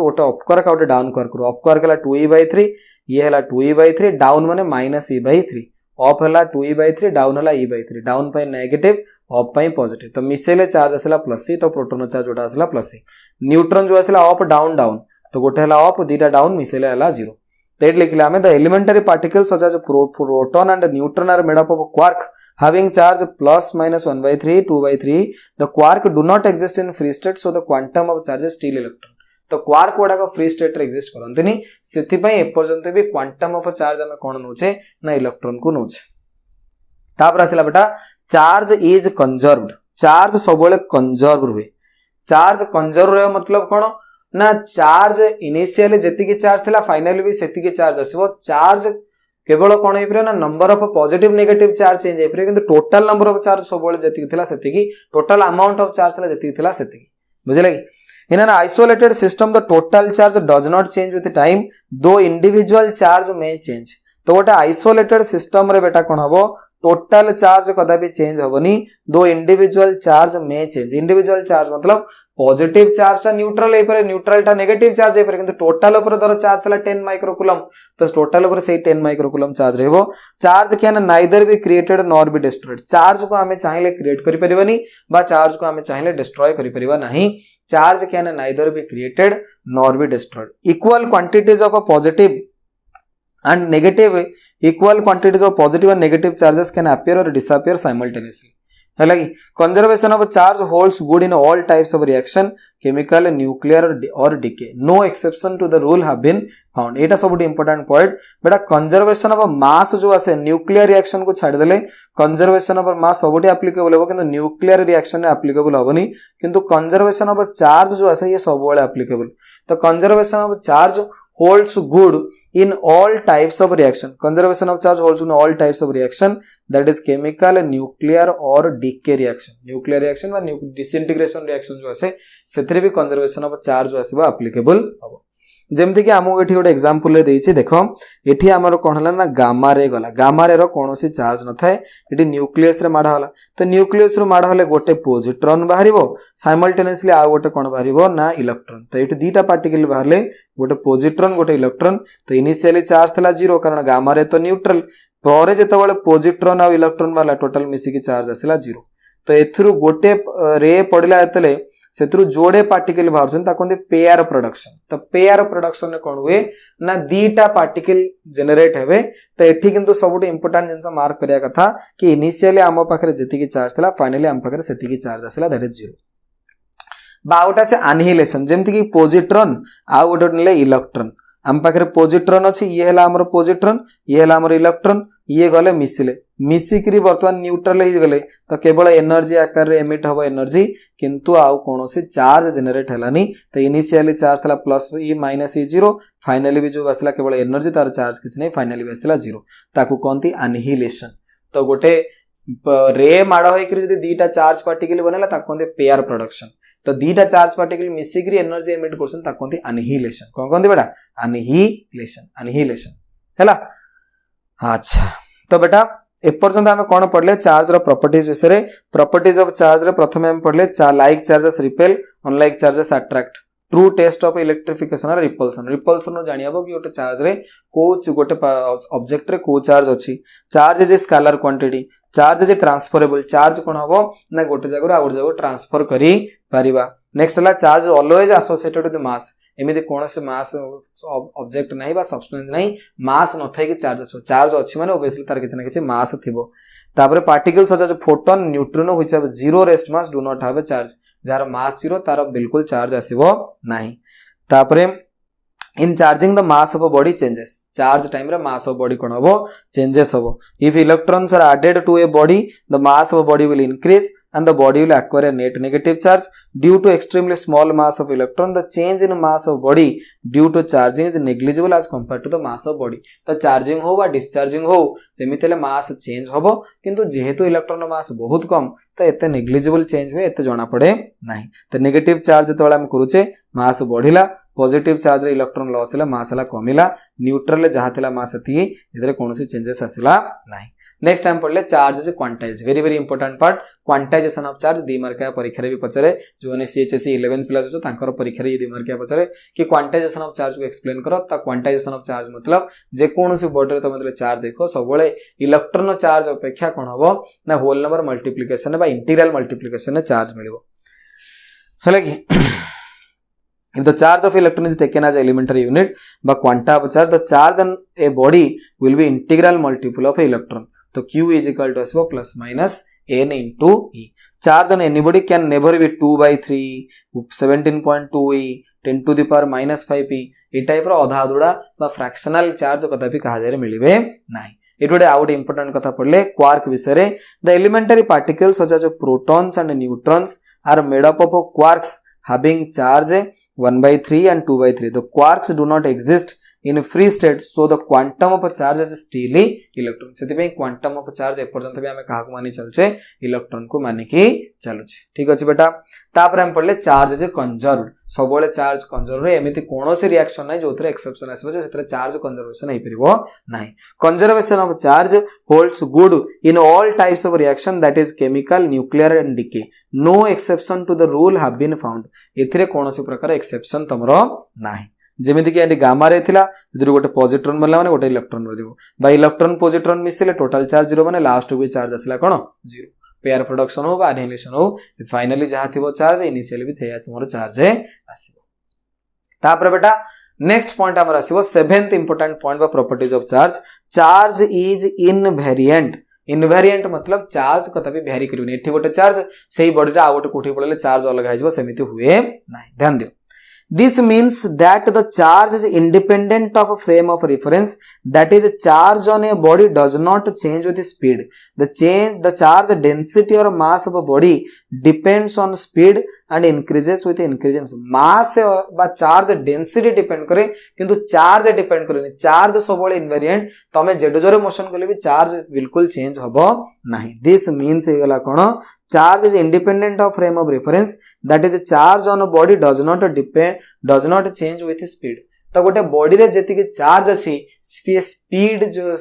गोटे डाउन क्वार्क रो अप क्वार्क हला 2e/3 ये हला 2e/3 डाउन माने माइनस e/3 अप हला 2e/3 डाउन हला e/3 डाउन पय नेगेटिव अप पय पॉजिटिव तो मिसेले चार्ज आसला प्लस e तो प्रोटॉन चार्ज जोटा आसला प्लस e न्यूट्रॉन जो आसला अप डाउन डाउन तो गोटे हला अप दीटा डाउन मिसेले हला 0 तो एट लिखले हमें the elementary particles such as proton and neutron are made up of quark having charge +-1/3 2/3 the quark do not exist in free state so the quantum of charge is still electron तो क्वार्क गुडा को फ्री स्टेट रे एग्जिस्ट करंतनी सेति पय एपर्यंत भी क्वांटम ऑफ चार्ज हम कोन नोचे ना इलेक्ट्रॉन को नोचे तापर आसला बेटा चार्ज इज कंजर्व्ड चार्ज सबले कंजर्व हुए चार्ज कंजर्व रे मतलब कोन ना चार्ज इनिशियली जेति की चार्ज थिला फाइनली भी सेति की चार्ज आसीबो चार्ज केवल कोन हेप्रे ना number of positive negative charge change हेप्रे किंतु टोटल नंबर ऑफ चार्ज सबले जेति की थिला सेति की टोटल अमाउंट ऑफ चार्ज थिला जेति की थिला सेति की बुझले कि in an isolated system the total charge does not change with time though individual charge may change तो गोटे आइसोलेटेड सिस्टम रे बेटा कोन हबो टोटल चार्ज कदापि चेंज होबनी दो इंडिविजुअल चार्ज में चेंज इंडिविजुअल चार्ज मतलब पॉजिटिव चार्ज टा न्यूट्रल हे पर न्यूट्रल टा नेगेटिव चार्ज हे पर किंतु टोटल ऊपर धर चार्ज थला 10 माइक्रोकूलम तो टोटल ऊपर से 10 माइक्रोकूलम चार्ज रहबो charge can neither be created nor be destroyed charge को हमें चाहिले क्रिएट करि परिबानी बा चार्ज को हमें चाहिले डिस्ट्रॉय करि परिबा नहीं charge can neither be created nor be destroyed equal quantities of a positive and negative equal quantities of positive and negative charges can appear or disappear simultaneously है लगी conservation of charge holds good in all types of reaction chemical nuclear or decay no exception to the rule have been found एटा सब important point बेटा conservation of mass जो आसे nuclear reaction को छाड़ देले conservation of mass सबुठी applicable हो किंतु nuclear reaction में applicable होबनी किंतु conservation of charge जो आसे ये सब वाले applicable तो conservation of charge holds good in all types of reaction conservation of charge holds in all types of reaction that is chemical nuclear or decay reaction वा disintegration reaction जो आसे सेथरे भी conservation of charge जो आसीबा applicable हबो जेमति कि हमहु एठी गोटे एग्जांपल ले देछि देखो एठी हमर कोन हला ना गामा रे गला गामा रे रो कोनोसी चार्ज न थाए एठी न्यूक्लियस रे माडा हला तो न्यूक्लियस रो माडा हले गोटे पॉजिट्रॉन बाहरिबो साइमल्टेनियसली आ गोटे कोन बाहरिबो ना इलेक्ट्रॉन तो एठी दीटा पार्टिकल बाहरले गोटे पॉजिट्रॉन गोटे इलेक्ट्रॉन तो इनिशियली चार्ज थला 0 कारण गामा रे तो न्यूट्रल परे जेतबेले पॉजिट्रॉन आ इलेक्ट्रॉन वाला टोटल मिसी की चार्ज आसिला 0 तो एथुरु गोटे रे पड़िला एतले सेथुरु जोड़े पार्टिकल बाहरछन ता कोन पेयर प्रोडक्शन तो पेयर प्रोडक्शन ने कोन हुए ना दीटा पार्टिकल जनरेट हेबे तो एठी किंतु सबुटे इंपोर्टेंट जिंस मार्क करिया कथा कि इनिशियली हम पाखरे जेति की चार्ज थला फाइनली हम पाखरे सेति की चार्ज आसिला दैट इज 0 बाउटा से एनिहिलेशन जेमति कि पॉजिट्रॉन आ गोटे नेले इलेक्ट्रॉन हम पाखरे पॉजिट्रॉन अछि ये हला हमर पॉजिट्रॉन ये हला हमर इलेक्ट्रॉन ये गले मिसिले मिसिकरी वर्तमान न्यूट्रल ही गले तो केवल एनर्जी आकार रे एमिट होबो एनर्जी किंतु आउ कोनोसी चार्ज जनरेट हलानी तो इनिशियली चार्ज थला प्लस ई माइनस ई 0 फाइनली भी जो बसला केवल एनर्जी तार चार्ज किछ नै फाइनली बसला 0 ताकू कोनती एनिहिलेशन तो गोटे रे माडा होई करी जदी दीटा चार्ज पार्टिकल बनेला ता कोनते पेयर प्रोडक्शन तो दीटा चार्ज पार्टिकल मिसिकरी एनर्जी एमिट करसन ता कोनती एनिहिलेशन कोन कोनती बेटा एनिहिलेशन हैला अच्छा तो बेटा एपर्यंत आम कौन पढ़ले चार्ज रो प्रॉपर्टीज विषय प्रॉपर्टीज ऑफ चार्ज रे प्रथम हम पढ़ले like charges repel unlike charges attract true test of electrification और रिपल्सन नो जानि हबो कि गोटे चार्ज रे को गोटे ऑब्जेक्ट रे को चार्ज अछि charge is scalar quantity charge is transferable charge कोन हबो ना गोटे जगह आ गोटे जगह ट्रांसफर करी परिबा नेक्स्ट हला charge always associated with mass एमिति कोन से मास ऑब्जेक्ट नाही बा सब्सटेंस नाही मास न थाई कि चार्ज अछि माने ओबवियसली तार किछ ना किछ मास थिबो तापर particles such as photon neutrino which have zero rest mass do not have a charge जार मास 0 तार बिल्कुल चार्ज आसीबो नाही तापर in charging the mass of a body changes charge time रे mass of body कोन हबो changes हबो if electrons are added to a body the mass of a body will increase and the body will acquire a net negative charge due to extremely small mass of electron the change in mass of body due to charging is negligible as compared to the mass of body तो charging हो बा discharging हो सेमितेले mass change हबो किंतु जेहेतु इलेक्ट्रॉन मास बहुत कम तो एते नेग्लिजिबल चेंज हुए एते जणा पड़े नाही तो नेगेटिव चार्ज जेतबेला हम करूचे मास बढ़िला पॉजिटिव चार्ज रे इलेक्ट्रॉन लॉस हला मास हला कमिला न्यूट्रल ले जहा थिला मास एति इधर कोनोसी चेंजेस आसिला नाही नेक्स्ट टाइम पढ़ले charge is quantize very very important part quantization of charge the mark का परीक्षा रे भी पचरे जो ने सीएचएससी 11th प्लस जो तांकर परीक्षा रे दी मार्क का पचरे कि क्वांटाइजेशन ऑफ चार्ज को एक्सप्लेन करो ता क्वांटाइजेशन ऑफ चार्ज मतलब जे कोनोसी बॉडी रे तमले चार्ज देखो सब बळे इलेक्ट्रॉन चार्ज अपेक्षा कोन हबो ना होल नंबर मल्टीप्लिकेशन बा इंटीग्रल मल्टीप्लिकेशन ने चार्ज मिलिबो हला कि if the charge of electron is taken as elementary unit by quanta of charge the charge on a body will be integral multiple of electron so q is equal to s plus minus n into e charge on anybody can never be 2 by 3 17.2 e 10 to the power minus 5 p A type रो आधा अधूरा बा फ्रैक्शनल चार्ज कदापि कहा जाय मिलिबे नाही एटोडे आउट इंपोर्टेंट कथा पड़ले क्वार्क विषय रे the elementary particles such as protons and neutrons are made up of quarks having charge 1 by 3 and 2 by 3 the quarks do not exist in free state so the quantum of charge is still electron से quantum of charge एपर्यंत भी आमे काहाकु मानि चलछे इलेक्ट्रॉन को मानि की चलुछे ठीक अछि बेटा तापर हम पढले चार्ज इज कंजर्व्ड सबोले चार्ज कंजर्व रे एमिति कोनोसी रिएक्शन नै जोथरे एक्सेप्शन आसीबो जे सेतरे चार्ज कंजर्वेशन हे परिबो नाही conservation of charge holds good in all types of reaction that is chemical nuclear and decay no exception to the rule have been found एथिरे कोनोसी प्रकार एक्सेप्शन तमरो नाही जेमिति कि एंडी गामा रे थिला जदि गोटे पॉजिट्रॉन बनला माने गोटे इलेक्ट्रॉन बजिबो बा इलेक्ट्रॉन पॉजिट्रॉन मिसिले टोटल चार्ज 0 माने लास्ट को चार्ज आसला कोन 0 पेयर प्रोडक्शन हो बा एनिहिलेशन हो फाइनली जहा थिबो चार्ज इनिशियली भी थे मोर चार्ज आसीबो तापर बेटा नेक्स्ट पॉइंट हमर आसीबो 7th इंपोर्टेंट पॉइंट बा properties of charge charge is invariant invariant मतलब चार्ज कथा भी वेरी करिवनी एठी गोटे चार्ज सेही बॉडी रा आ गोटे कोठी पड़ले चार्ज अलग आइजबो सेमिति हुए नाही ध्यान दियो This means that the charge is independent of a frame of reference. That is, charge on a body does not change with speed. The charge density or mass of a body depends on speed and increases with increasing mass बा charge density depend करे किंतु charge depend करे charge सबोले invariant तमे जेडो जोरे मोशन करले भी charge बिल्कुल change हबो नाही this means हे गला कोन charge is independent of frame of reference that is charge on a body does not change with speed तो गोटे बॉडी रे जेति के चार्ज अछि स्पीड जो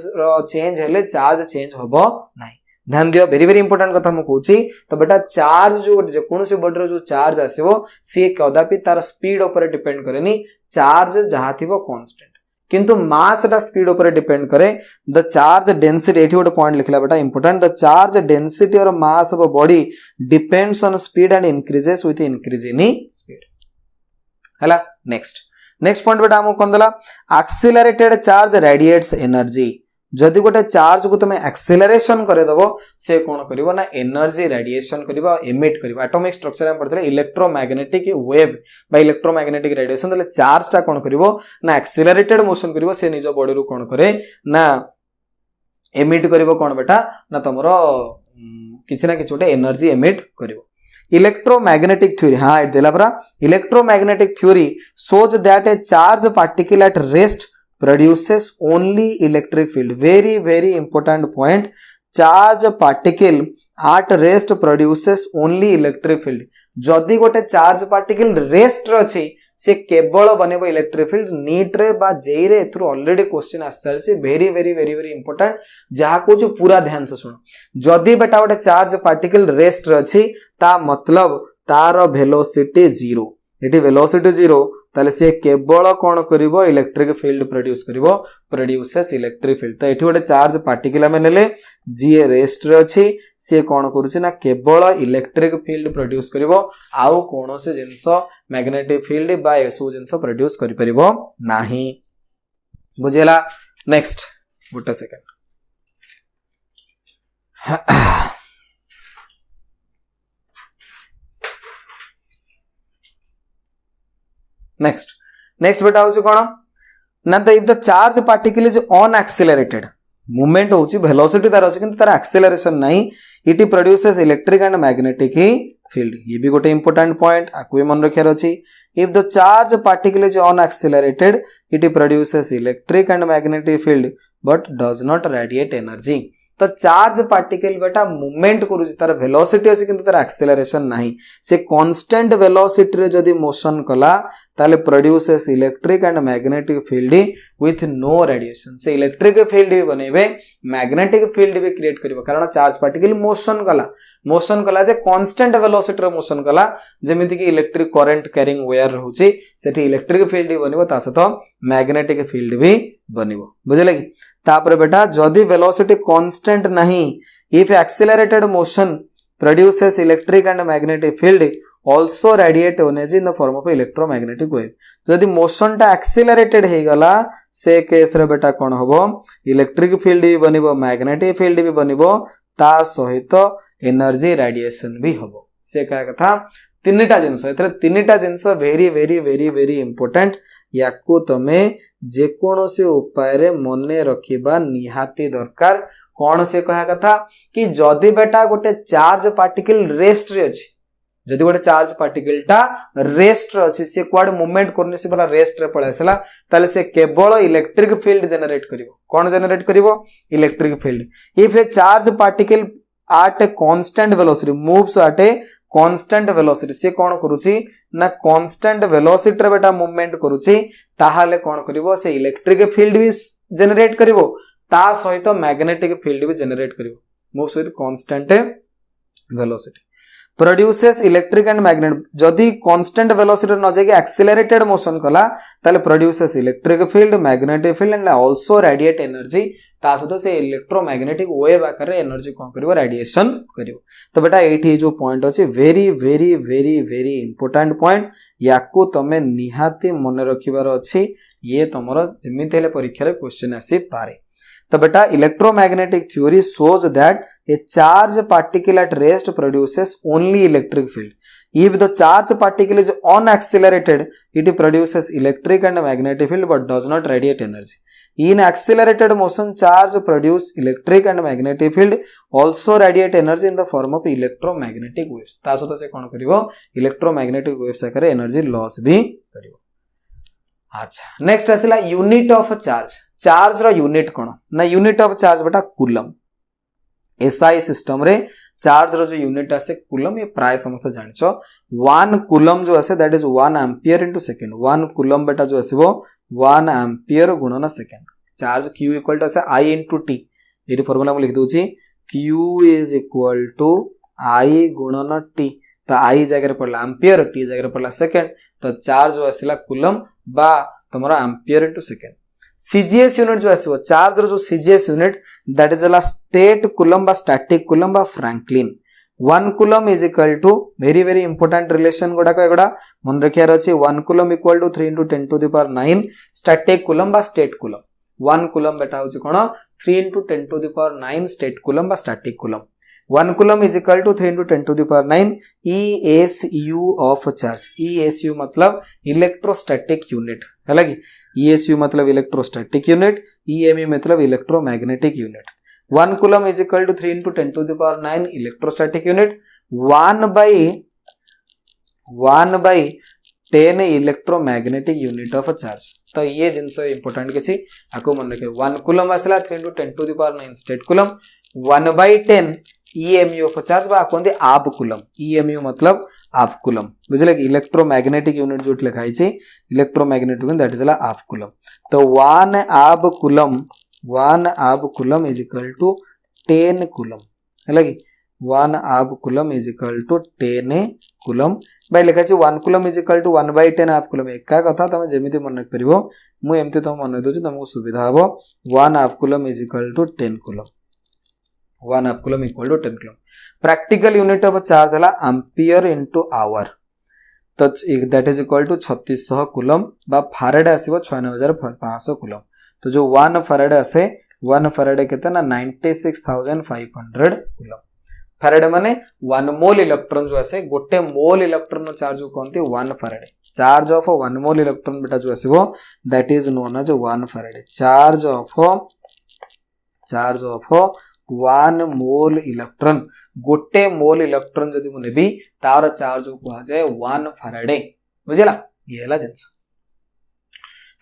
चेंज हेले चार्ज चेंज हबो नाही ध्यान दियो वेरी वेरी इंपोर्टेंट कथा हम कहूची तो बेटा चार्ज जो जे कोनोसी बॉडी रो जो चार्ज आसीबो से कदापि तार स्पीड ऊपर डिपेंड करेनी चार्ज जहा थिबो कांस्टेंट किंतु मास टा स्पीड ऊपर डिपेंड करे द चार्ज डेंसिटी एठी गोटे पॉइंट लिखला बेटा इंपोर्टेंट द चार्ज डेंसिटी और मास of a body depends on speed and increases with increase in speed हला नेक्स्ट पॉइंट बेटा हम कोन दला एक्सीलरेटेड चार्ज रेडिएट्स एनर्जी जदि गोटे चार्ज को तुम एक्सेलरेशन करे दबो से कोन करिवो ना एनर्जी रेडिएशन करिवो एमिट करिवो एटॉमिक स्ट्रक्चर हम पढ़ले इलेक्ट्रोमैग्नेटिक वेव बा इलेक्ट्रोमैग्नेटिक रेडिएशन दले चार्ज ता कोन करिवो ना एक्सेलरेटेड मोशन करिवो से निज बॉडी रो कोन करे ना एमिट करिवो कोन बेटा ना तमरो किछि ना किछि गोटे एनर्जी एमिट करिवो इलेक्ट्रोमैग्नेटिक थ्योरी हाँ इट देला परा electromagnetic theory shows that a charged particle at rest produces only electric field very important point charged particle at rest produces only electric field जदि गोटे चार्ज पार्टिकल रेस्ट रे अछि से केवल बनेबो इलेक्ट्रिक फील्ड नीट रे बा जेई रे एथुर ऑलरेडी क्वेश्चन आसर से वेरी इंपोर्टेंट जहा को जो पूरा ध्यान से सुनो जदि बेटा गोटे चार्ज पार्टिकल रेस्ट रे अछि ता मतलब तार वेलोसिटी 0 एटी वेलोसिटी 0 ताले से केवल कोन करिवो electric field produces electric field तो एठी गोटे चार्ज पार्टिकल में नेले जी रेस्ट रे अछि से कोन करूछि ना केवल इलेक्ट्रिक फील्ड प्रोड्यूस करिवो आउ कोनो से जिंस मैग्नेटिक फील्ड बा एसो जिंस प्रोड्यूस करि परिबो नाही बुझेला नेक्स्ट गोटे सेकंड नेक्स्ट बेटा होची कोन ना तो if the charge particle is unaccelerated movement होची वेलोसिटी तार अछि किंतु तार एक्सेलरेशन नाही it produces electric and magnetic field ये भी गोटे इंपोर्टेंट पॉइंट आकु मन रखियार अछि if the charge particle is unaccelerated it produces electric and magnetic field but does not radiate energy तो चार्ज पार्टिकल बेटा मूवमेंट करूची तार वेलोसिटी अछि किंतु तार एक्सेलरेशन नाही से कांस्टेंट वेलोसिटी रे जदी मोशन कला ताले produces electric and magnetic field with no radiation से इलेक्ट्रिक फील्ड भी बनेबे मैग्नेटिक फील्ड भी क्रिएट करिवो कारण चार्ज पार्टिकल मोशन कला जे कांस्टेंट वेलोसिटी रे मोशन कला जेमिति कि इलेक्ट्रिक करंट कैरिंग वायर रहउची सेठी इलेक्ट्रिक फील्ड भी बनिवो ता सतो मैग्नेटिक फील्ड भी बनिवो बुझले कि तापर बेटा जदी वेलोसिटी कांस्टेंट नहीं if accelerated motion produces electric and magnetic field also radiate energy in the form of electromagnetic wave जदि मोशन टा एक्सेलरेटेड हे गला से केस रे बेटा कोन होबो इलेक्ट्रिक फील्ड भी बनिबो मैग्नेटिक फील्ड भी बनिबो ता सहित एनर्जी रेडिएशन भी होबो से का कथा तीनटा जिंस एथरे तीनटा जिंस वेरी इंपोर्टेंट याकू तमे जे कोनोसी उपाय रे मने रखिबा निहाती दरकार कोन से कहा कथा कि जदि बेटा गोटे चार्ज पार्टिकल रेस्ट रे अछि जदि गोटे चार्ज पार्टिकल टा रेस्ट रे अछि से क्वाड मूवमेंट करने से बला रेस्ट रे पळे आसला ताले से केवल इलेक्ट्रिक फील्ड जनरेट करिवो कोन जनरेट करिवो electric field if a charge particle at a constant velocity moves at a constant velocity से कौन करूची ना constant velocity रे बेटा मूवमेंट करूची ताहाले कौन करिवो से इलेक्ट्रिक फील्ड भी जनरेट करिवो ता सहित मैग्नेटिक फील्ड भी generate करिवो moves with constant velocity produces electric and magnet जदि constant velocity न जाके accelerated motion कला ताले produces electric field magnetic field and also radiate energy तासतो से इलेक्ट्रोमैग्नेटिक वेव आकार एनर्जी कौन करिवो रेडिएशन करिवो तो बेटा एठी जो पॉइंट अछि very very very very important point याकू तमे निहाती मन रखिबार अछि ये तमरो जेमिति हेले परीक्षा रे क्वेश्चन आसी पारे तो बेटा electromagnetic theory shows that A charge particle at rest produces only electric field if the charge particle is unaccelerated it produces electric and magnetic field but does not radiate energy in accelerated motion charge produce electric and magnetic field also radiate energy in the form of electromagnetic waves ता सतो से कोन करिवो electromagnetic waves आकर energy loss भी करिवो अच्छा नेक्स्ट आसिला यूनिट ऑफ चार्ज रो यूनिट कोन ना यूनिट ऑफ चार्ज बेटा कूलम एसआई सिस्टम रे चार्ज रो जो यूनिट आसे कूलम ये प्राय समस्त जानिछो 1 कूलम जो आसे that is 1 ampere into second 1 coulomb बेटा जो आसीबो 1 एम्पियर गुणन second charge q equal to आसे i इनटू t एडी फार्मूला हम लिख दोची q is equal to i गुणन t तो i जगह रे पड़ला एम्पियर t जगह रे पड़ला सेकंड तो चार्ज जो आसिला कूलम बा तमरा ampere into second CGS unit जो आसीबो चार्ज रो जो सीजीएस यूनिट दैट इज ला स्टेट कूलम बा स्टैटिक कूलम बा Franklin 1 coulomb is equal to very very important relation गोडा को एगोडा मन रखियार अछि 1 coulomb equal to 3 * 10 to the power 9 static coulomb बा स्टेट कूलम 1 कूलम बेटा होछि कोन 3 * 10 to the power 9 stat coulomb बा static coulomb 1 coulomb is equal to 3 * 10 to the power 9 ESU of charge ESU मतलब इलेक्ट्रोस्टैटिक यूनिट हैला कि ESU मतलब इलेक्ट्रोस्टैटिक यूनिट EMU मतलब electromagnetic unit 1 coulomb is equal to 3 * 10 to the power 9 electrostatic unit 1 by 10 electromagnetic unit of charge तो ये जिंस इंपोर्टेंट किछि आको मन रखे 1 कूलम आसला 3 * 10 to the power 9 stat coulomb 1 by 10 EMU of charge बा कोंदे आप कूलम EMU मतलब आप कूलम बुझले कि इलेक्ट्रोमैग्नेटिक यूनिट जो लिखाई छी इलेक्ट्रोमैग्नेटिक यूनिट दैट इज ला आप कूलम तो 1 ab coulomb is equal to 10 coulomb हैला कि 1 ab coulomb is equal to 10 coulomb by लिखा छी 1 coulomb is equal to 1 by 10 आप कूलम एका कथा तमे जेमिति मन रख परिबो मु एमते तो मन दउ छी तमको सुविधा हबो 1 ab coulomb is equal to 10 coulomb 1 ab coulomb equal to 10 coulomb practical unit of charge हला एम्पियर इनटू आवर तो that is equal to 3600 coulomb बा फैराडे आसीबो 96500 कूलम तो जो 1 फैराडे आसे 1 फैराडे केते ना 96500 कूलम फैराडे माने 1 मोल इलेक्ट्रॉन जो आसे गोटे मोल इलेक्ट्रॉन चार्ज को कहते 1 Faraday charge of 1 mole electron बेटा जो आसीबो that is known as 1 Faraday charge of 1 mole electron गोटे मोल इलेक्ट्रॉन जदि मु नेबी तार चार्ज को कहा जाय 1 फैराडे बुझला ये हला जिंस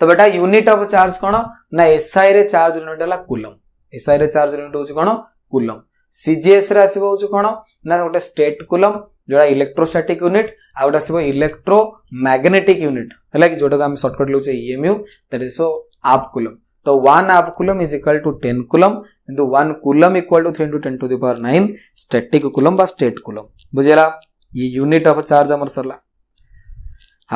तो बेटा यूनिट ऑफ चार्ज कोन ना एसआई रे चार्ज यूनिट हला कूलम एसआई रे चार्ज यूनिट होची कोन कूलम सीजीएस रे आसीबो होची कोन ना गोटे स्टेट कूलम जोडा इलेक्ट्रोस्टैटिक यूनिट आ गोटा आसीबो इलेक्ट्रोमैग्नेटिक यूनिट हला कि जोडा हम शॉर्टकट लउचे EMU that is so ab coulomb तो 1 ab coulomb is equal to 10 coulomb into 1 coulomb equal to 3 * 10 to the power 9 static coulomb बा स्टेट कूलम बुझेला ये यूनिट ऑफ चार्ज हमर सरला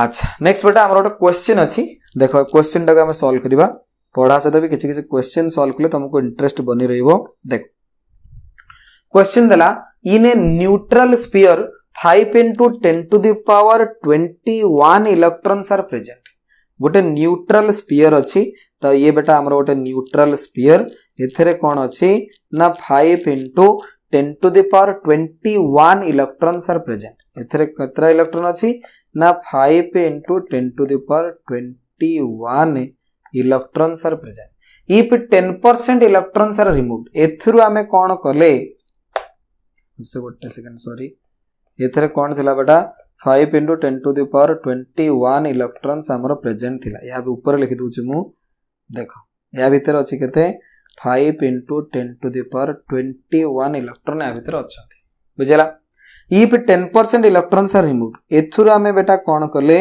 अच्छा नेक्स्ट बेटा हमर ओटा क्वेश्चन अछि देखो क्वेश्चन टा हम सॉल्व करबा पढ़ा से तो भी किछि क्वेश्चन सॉल्व करले तुमको इंटरेस्ट बनी रहइबो देखो क्वेश्चन देला in a neutral sphere 5 * 10 to the power 21 electrons are present गोटे न्यूट्रल स्फीयर अछि तो ये बेटा हमर गोटे न्यूट्रल स्फीयर एथरे कोन अछि ना 5 * 10 to the power 21 electrons are present एथरे कतरा इलेक्ट्रॉन अछि ना 5 * 10 to the power 21 electrons are present if 10% electrons are removed एथरु हमें कोन करले से गोटे सेकंड सॉरी एथरे कौन थिला बेटा 5 into 10 to the power 21 electrons हमर प्रेजेंट थिला या ऊपर लिखि दूची मु देखो या भीतर अछि केते 5 into 10 to the power 21 electron या भीतर अछंती बुझला इफ 10% इलेक्ट्रॉन्स आर रिमूव्ड एथुर हमें बेटा कौन कले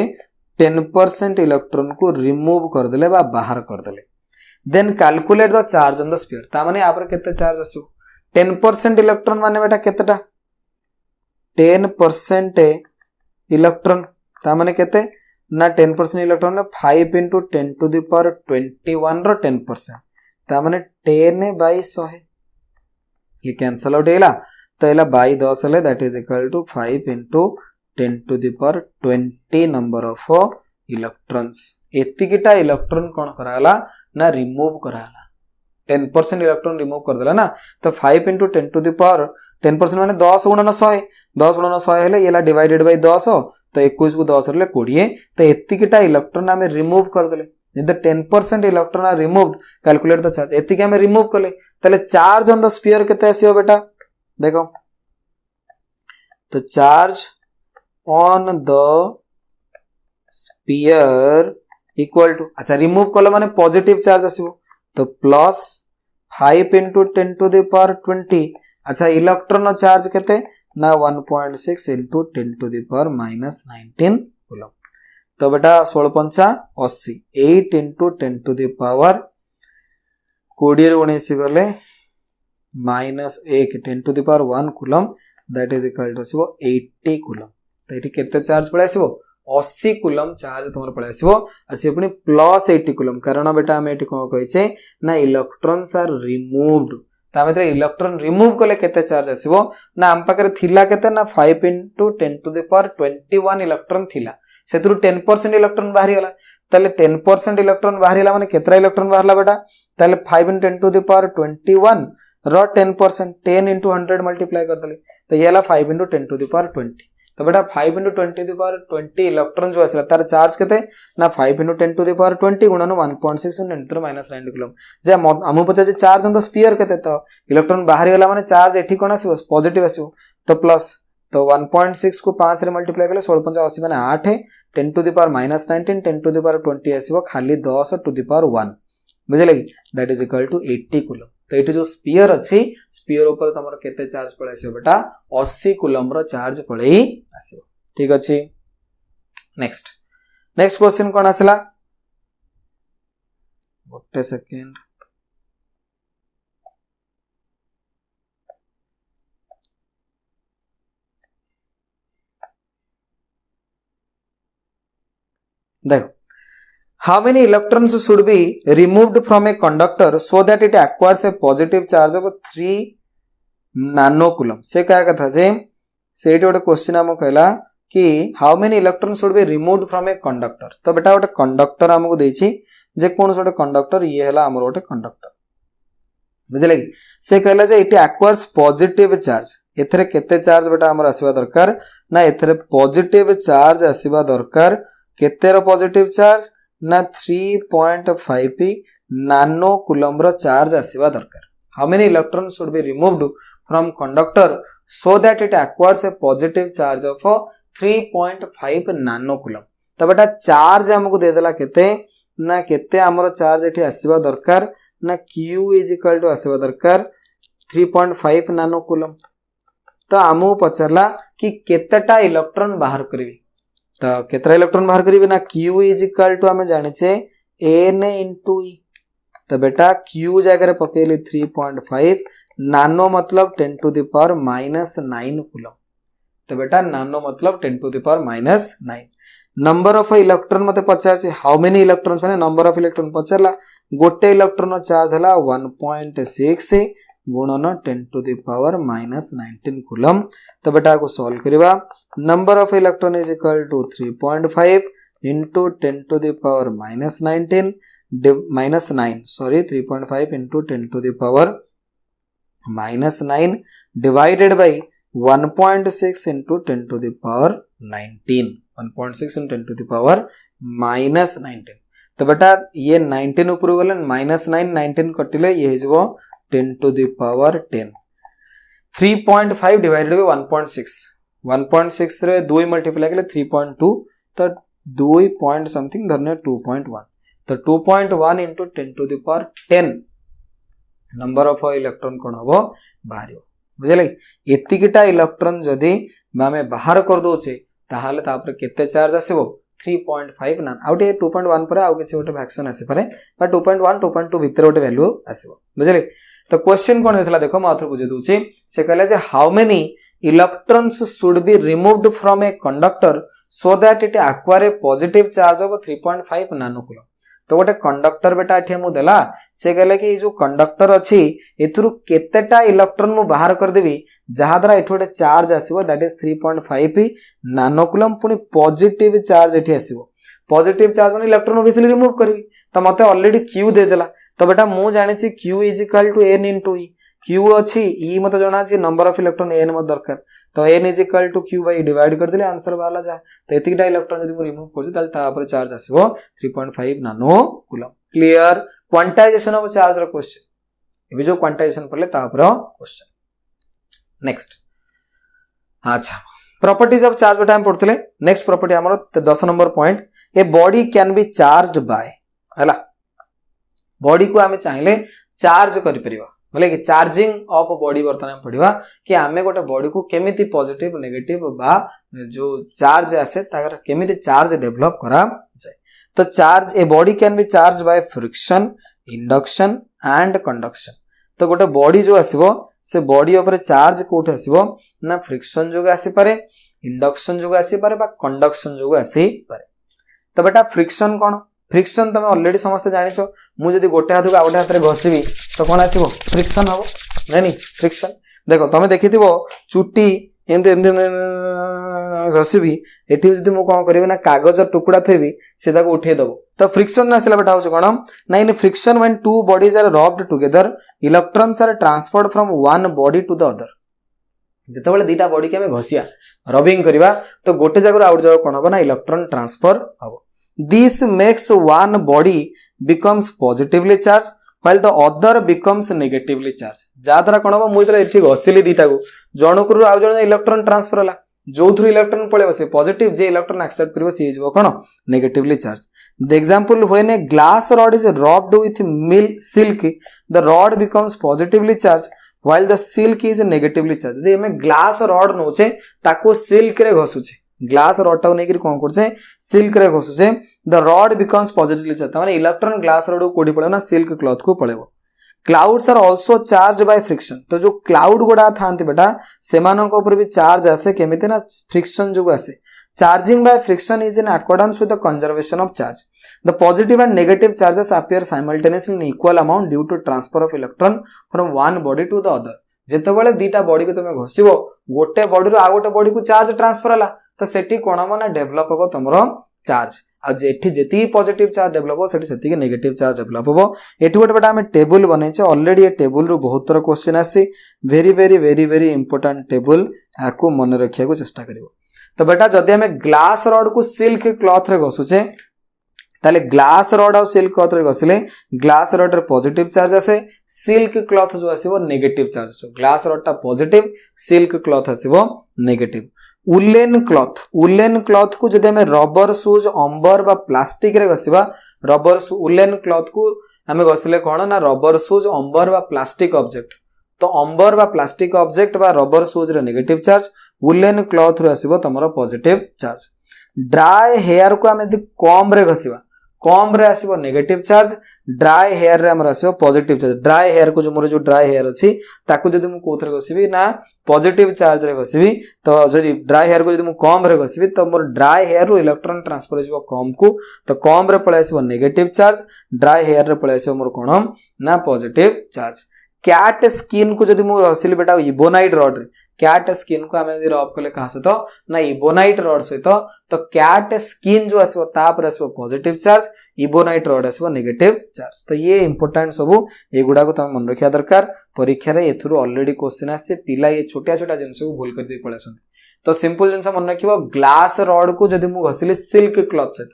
10% इलेक्ट्रॉन को रिमूव कर देले बा बाहर कर देले then calculate the charge on the sphere ता माने या पर केते चार्ज आसु 10% इलेक्ट्रॉन माने बेटा केतेटा 10% इलेक्ट्रॉन ता माने केते ना 10% इलेक्ट्रॉन ने 5 into 10 to the power 21 रो 10% ता माने 10 by 100 ये कैंसिल आउट हैला तो हैला by 10 ले that is equal to 5 into 10 to the power 20 number of electrons एतिकिटा इलेक्ट्रॉन कोन कराला ना रिमूव कराला 10% इलेक्ट्रॉन रिमूव कर देला ना तो 5 into 10 to the power 10% माने 10 गुणन 100 10 गुणन 100 हेले येला डिवाइडेड बाय 10 तो 21 को 10 रे 20 तो एतिकिटा इलेक्ट्रॉन हमें रिमूव कर देले जद 10% electron are removed calculate the charge एतिके हमें रिमूव करले तले चार्ज ऑन द स्फीयर केते आसीयो बेटा देखो तो charge on the sphere equal to अच्छा रिमूव कले माने पॉजिटिव चार्ज आसीबो तो plus 5 into 10 to the power 20 अच्छा इलेक्ट्रॉन चार्ज केते ना 1.6 into 10 to the power minus 19 coulomb तो बेटा 16 पंचा 80 8 into 10 to the power 20 रे 19 गले minus 1 10 to the power 1 coulomb that is equal to 80 coulomb तो एटी केते चार्ज पळे आसीबो 80 कूलम चार्ज तुमर पळे आसीबो आसी पुनी प्लस 80 कूलम कारण बेटा हम एटी को कहिचे ना इलेक्ट्रॉन्स आर रिमूव्ड ता मतलब इलेक्ट्रॉन रिमूव कले केते चार्ज आसीबो ना हम पाकर थिला केते ना 5 into 10 to the power 21 electron थिला सेतरु 10% इलेक्ट्रॉन बाहरी गला ताले 10% इलेक्ट्रॉन बाहरी गला माने केतरा इलेक्ट्रॉन बाहरला बेटा ताले 5 into 10 to the power 21 रो 10% 10 into 100 मल्टीप्लाई कर देले तो येला 5 into 10 to the power 20 तो बेटा 5 into 10 to the power 20 electron जो आसला तार चार्ज केते ना 5 into 10 to the power 20 गुणन 1.6 10 to the minus 9 कूलम जे हमु पचा जे चार्ज ऑन द स्फीयर केते तो इलेक्ट्रॉन बाहर गेला माने चार्ज एठी कोन आसीबो पॉजिटिव आसीबो तो प्लस तो 1.6 को 5 रे मल्टीप्लाई करले 16 5 80 माने 8 10 to the power minus 19 10 to the power 20 आसीबो खाली 10 to the power 1 बुझले कि that is equal to 80 coulomb तो एठी जो स्फीयर अछि स्फीयर ऊपर तमर केते चार्ज पळे आसीबो बेटा 80 कूलम रो चार्ज पळे आसीबो ठीक अछि नेक्स्ट क्वेश्चन कोन आसला गोटे सेकंड देखो how many electrons should be removed from a conductor so that it acquires a positive charge of 3 nanocoulomb से क्या कथा जे सेठी गोटे क्वेश्चन हम कहला कि how many electrons should be removed from a conductor तो बेटा गोटे कंडक्टर हमको देछि जे कोन गोटे कंडक्टर ये हला हमर गोटे कंडक्टर बुझले कि से कहला जे इट एक्वायर्स पॉजिटिव चार्ज एथरे केते चार्ज बेटा हमर आसीबा दरकार ना एथरे पॉजिटिव चार्ज आसीबा दरकार केते रो पॉजिटिव चार्ज ना 3.5 नानो कूलम रो चार्ज आसीबा दरकार how many electron should be removed from conductor so that it acquires A positive charge of 3.5 nano coulomb तो बेटा चार्ज हमको दे देला केते ना केते हमरो चार्ज एठी आसीबा दरकार ना q इज इक्वल टू आसीबा दरकार 3.5 नानो कूलम तो हमहु पचरला कि केतेटा इलेक्ट्रॉन बाहर करबी तो केतरा इलेक्ट्रॉन बाहर करिवे ना q इज इक्वल टू हमें जाने छे n into e तो बेटा q जगह पकेली 3.5 नानो मतलब 10 to the power minus 9 coulomb तो बेटा नानो मतलब 10 to the power minus 9 number of electron मते पचार छे हाउ मेनी इलेक्ट्रॉन्स माने नंबर ऑफ इलेक्ट्रॉन पचारला गोटे इलेक्ट्रॉन चार्ज हला 1.6 गुणन 10 to the power minus 19 coulomb तो बेटा को सॉल्व करिवा number of electron is equal to 3.5 into 10 to the power minus 19 minus 9 sorry 3.5 into 10 to the power minus 9 divided by 1.6 into 10 to the power 19 1.6 into 10 to the power minus 19 तो बेटा ये 19 ऊपर गले minus 9 19 कटिले ये हिजबो 10 to the power 10 3.5 divided by 1.6 1.6 रे 2 मल्टीप्लाई कले 3.2 तो 2 पॉइंट समथिंग धरने 2.1 तो 2.1 into 10 to the power 10 number of electron कौन हम बाहर बुझे एतिकिटा इलेक्ट्रॉन जदि आम बाहर कर दोचे ताहले तापर केते चार्ज आसीबो 3.5 ना आउट 2.1 पर आउ किसी गोटे फ्रैक्शन आसी पारे बा 2.1 2.2 भीतर गोटे वैल्यू आसीबो बुझले तो क्वेश्चन कोन हेतला देखो म आथर बुझे दूची से कहले जे how many electrons should be removed from a conductor so that it acquire a positive charge of 3.5 nanocoulomb तो गोटे कंडक्टर बेटा एठी मु देला से कहले कि जो कंडक्टर अछि एथुरु केतेटा इलेक्ट्रॉन मु बाहर कर देबी जहा द्वारा एठी गोटे चार्ज आसीबो दैट इज 3.5 नानोकूलम पुनी पॉजिटिव चार्ज एठी आसीबो पॉजिटिव चार्ज माने इलेक्ट्रॉन ओबियसली रिमूव करबी तो मते ऑलरेडी q दे देला तो बेटा मु जानि छि q is equal to n into e q अछि e मते जणा छि नंबर ऑफ इलेक्ट्रॉन n मत दरकार तो n is equal to q by divide कर देले आंसर वाला जा तो एतिकटा इलेक्ट्रॉन यदि मु रिमूव कर ताले ता ऊपर चार्ज आसीबो 3.5 nano coulomb clear quantization of charge रो क्वेश्चन एबे जो क्वांटाइजेशन पड़ले ता ऊपर क्वेश्चन नेक्स्ट अच्छा प्रॉपर्टीज ऑफ चार्ज बेटा हम पढ़तले नेक्स्ट प्रॉपर्टी हमर 10 number point a body can be charged by हला बॉडी को आमे चाहिले चार्ज करि परिबा बोले कि चार्जिंग ऑफ बॉडी वर्तमान पढ़िबा कि आमे गोटे बॉडी को केमिति पॉजिटिव नेगेटिव बा जो चार्ज आसे ताकर केमिति चार्ज डेवलप करा जाय तो charge A body can B charge by friction induction and conduction तो गोटे बॉडी जो आसीबो से बॉडी ऊपर चार्ज कोठ आसीबो ना फ्रिक्शन जो आसी पारे इंडक्शन जो आसी पारे बा कंडक्शन जो आसी पारे तो बेटा फ्रिक्शन कोन फ्रिक्शन तुम ऑलरेडी समस्त जानिछो मु जदी गोटे हाथ को आ गोटे हाथ रे घसीबी तो कोन आसीबो फ्रिक्शन हबो नहीं फ्रिक्शन देखो तुम देखिथिबो चुट्टी एमते एमते घसीबी एठी जदी मु कोन करबी ना कागज टुकड़ा थेबी सेदा को उठे दबो तो फ्रिक्शन आसिला बेटा होछ कोन ना in friction when two bodies are rubbed together electrons are transferred from one body to the other जेतेबेले दीटा बॉडी के हमें घसिया रबिंग करिवा तो गोटे जगह आउट जगह कोन हबो ना इलेक्ट्रॉन ट्रांसफर हबो This makes one body becomes positively charged while the other becomes negatively charged. जा द्वारा कोन हबो मु इतरे एठी घसिली दीटा को जणकुरु आ जण इलेक्ट्रॉन ट्रांसफर हला जो थ्रू इलेक्ट्रॉन पळेबो से पॉजिटिव जे इलेक्ट्रॉन एक्सेप्ट करिवो से हिजबो कोन negatively charge the example when a glass rod is rubbed with silk the rod becomes positively charge while the silk is negatively charged जे हमें ग्लास रॉड नोचे ताको सिल्क रे घसुचे ग्लास रॉड टाउ नेकरी कोन करछे सिल्क रे घसुचे the rod becomes positively charge माने इलेक्ट्रॉन ग्लास रॉड को कोडी पळे ना सिल्क क्लॉथ को पळेबो clouds are also charge by friction तो जो क्लाउड गोडा थांती बेटा सेमानन को ऊपर भी चार्ज आसे केमिते ना फ्रिक्शन जो आसे charging by friction is in accordance with the conservation of charge the positive and negative charges appear simultaneously in equal amount due to transfer of electron from one body to the other जेतेबेले दीटा बॉडी को तुम घसिबो गोटे बॉडी रो आ गोटे बॉडी को चार्ज ट्रांसफर हला तो सेठी कोन हम ना डेवलप हो तमरो चार्ज आ जेठी जेती पॉजिटिव चार्ज डेवलप हो सेठी सेती के नेगेटिव चार्ज डेवलप हो एठी गोटे बेटा हम टेबल बनै छै ऑलरेडी ए टेबल रो बहुत तरह क्वेश्चन आसी very very very very important table आको मन रखिया को चेष्टा करिवो तो बेटा जदि हमें ग्लास रॉड को सिल्क क्लॉथ रे घसुचे ताले ग्लास रॉड और सिल्क क्लॉथ रे घसिले ग्लास रॉड रे पॉजिटिव चार्ज आसे सिल्क क्लॉथ जो आसीबो नेगेटिव चार्ज आसो ग्लास रॉड ता पॉजिटिव सिल्क क्लॉथ आसीबो नेगेटिव उलेन क्लॉथ को जदि हमें रबर शूज अंबर बा प्लास्टिक रे घसिबा रबर उलेन क्लॉथ को हमें घसिले कोन ना रबर शूज अंबर बा प्लास्टिक ऑब्जेक्ट तो अंबर बा प्लास्टिक ऑब्जेक्ट बा रबर शूज रे नेगेटिव चार्ज उलेन क्लॉथ रे आसीबो तमरो पॉजिटिव चार्ज ड्राई हेयर को हमें कम रे घसिबा कम रे आसीबो नेगेटिव चार्ज ड्राई हेयर रे हमर आसीबो पॉजिटिव चार्ज ड्राई हेयर को जो मोर जो ड्राई हेयर अछि ताकू जदि मु कोथरे घसिबी ना पॉजिटिव चार्ज रे घसिबी तो जदि ड्राई हेयर को जदि मु कम रे घसिबी तो मोर ड्राई हेयर रो इलेक्ट्रॉन ट्रांसफर होइबो कम को तो कम रे पळे आसीबो नेगेटिव चार्ज ड्राई हेयर रे पळे आसीबो मोर कोन ना पॉजिटिव चार्ज कैट स्किन को जदि मु घसिली बेटा इबोनाइट रॉड रे कैट स्किन को हमें यदि रब कले कहा सहित ना इबोनाइट रॉड सहित तो कैट स्किन जो आसीबो ता पर आसीबो पॉजिटिव चार्ज इबोनाइट रॉड आसीबो नेगेटिव चार्ज तो ये इंपोर्टेंट सबु एगुडा को तुम मन रखिया दरकार परीक्षा रे एथुरु ऑलरेडी क्वेश्चन आसे पिला ये छोटा छोटा जिंस को भूल कर दे पळेसन तो सिंपल जिंस मन रखिबो ग्लास रॉड को जदि मु घसिली सिल्क क्लॉथ सहित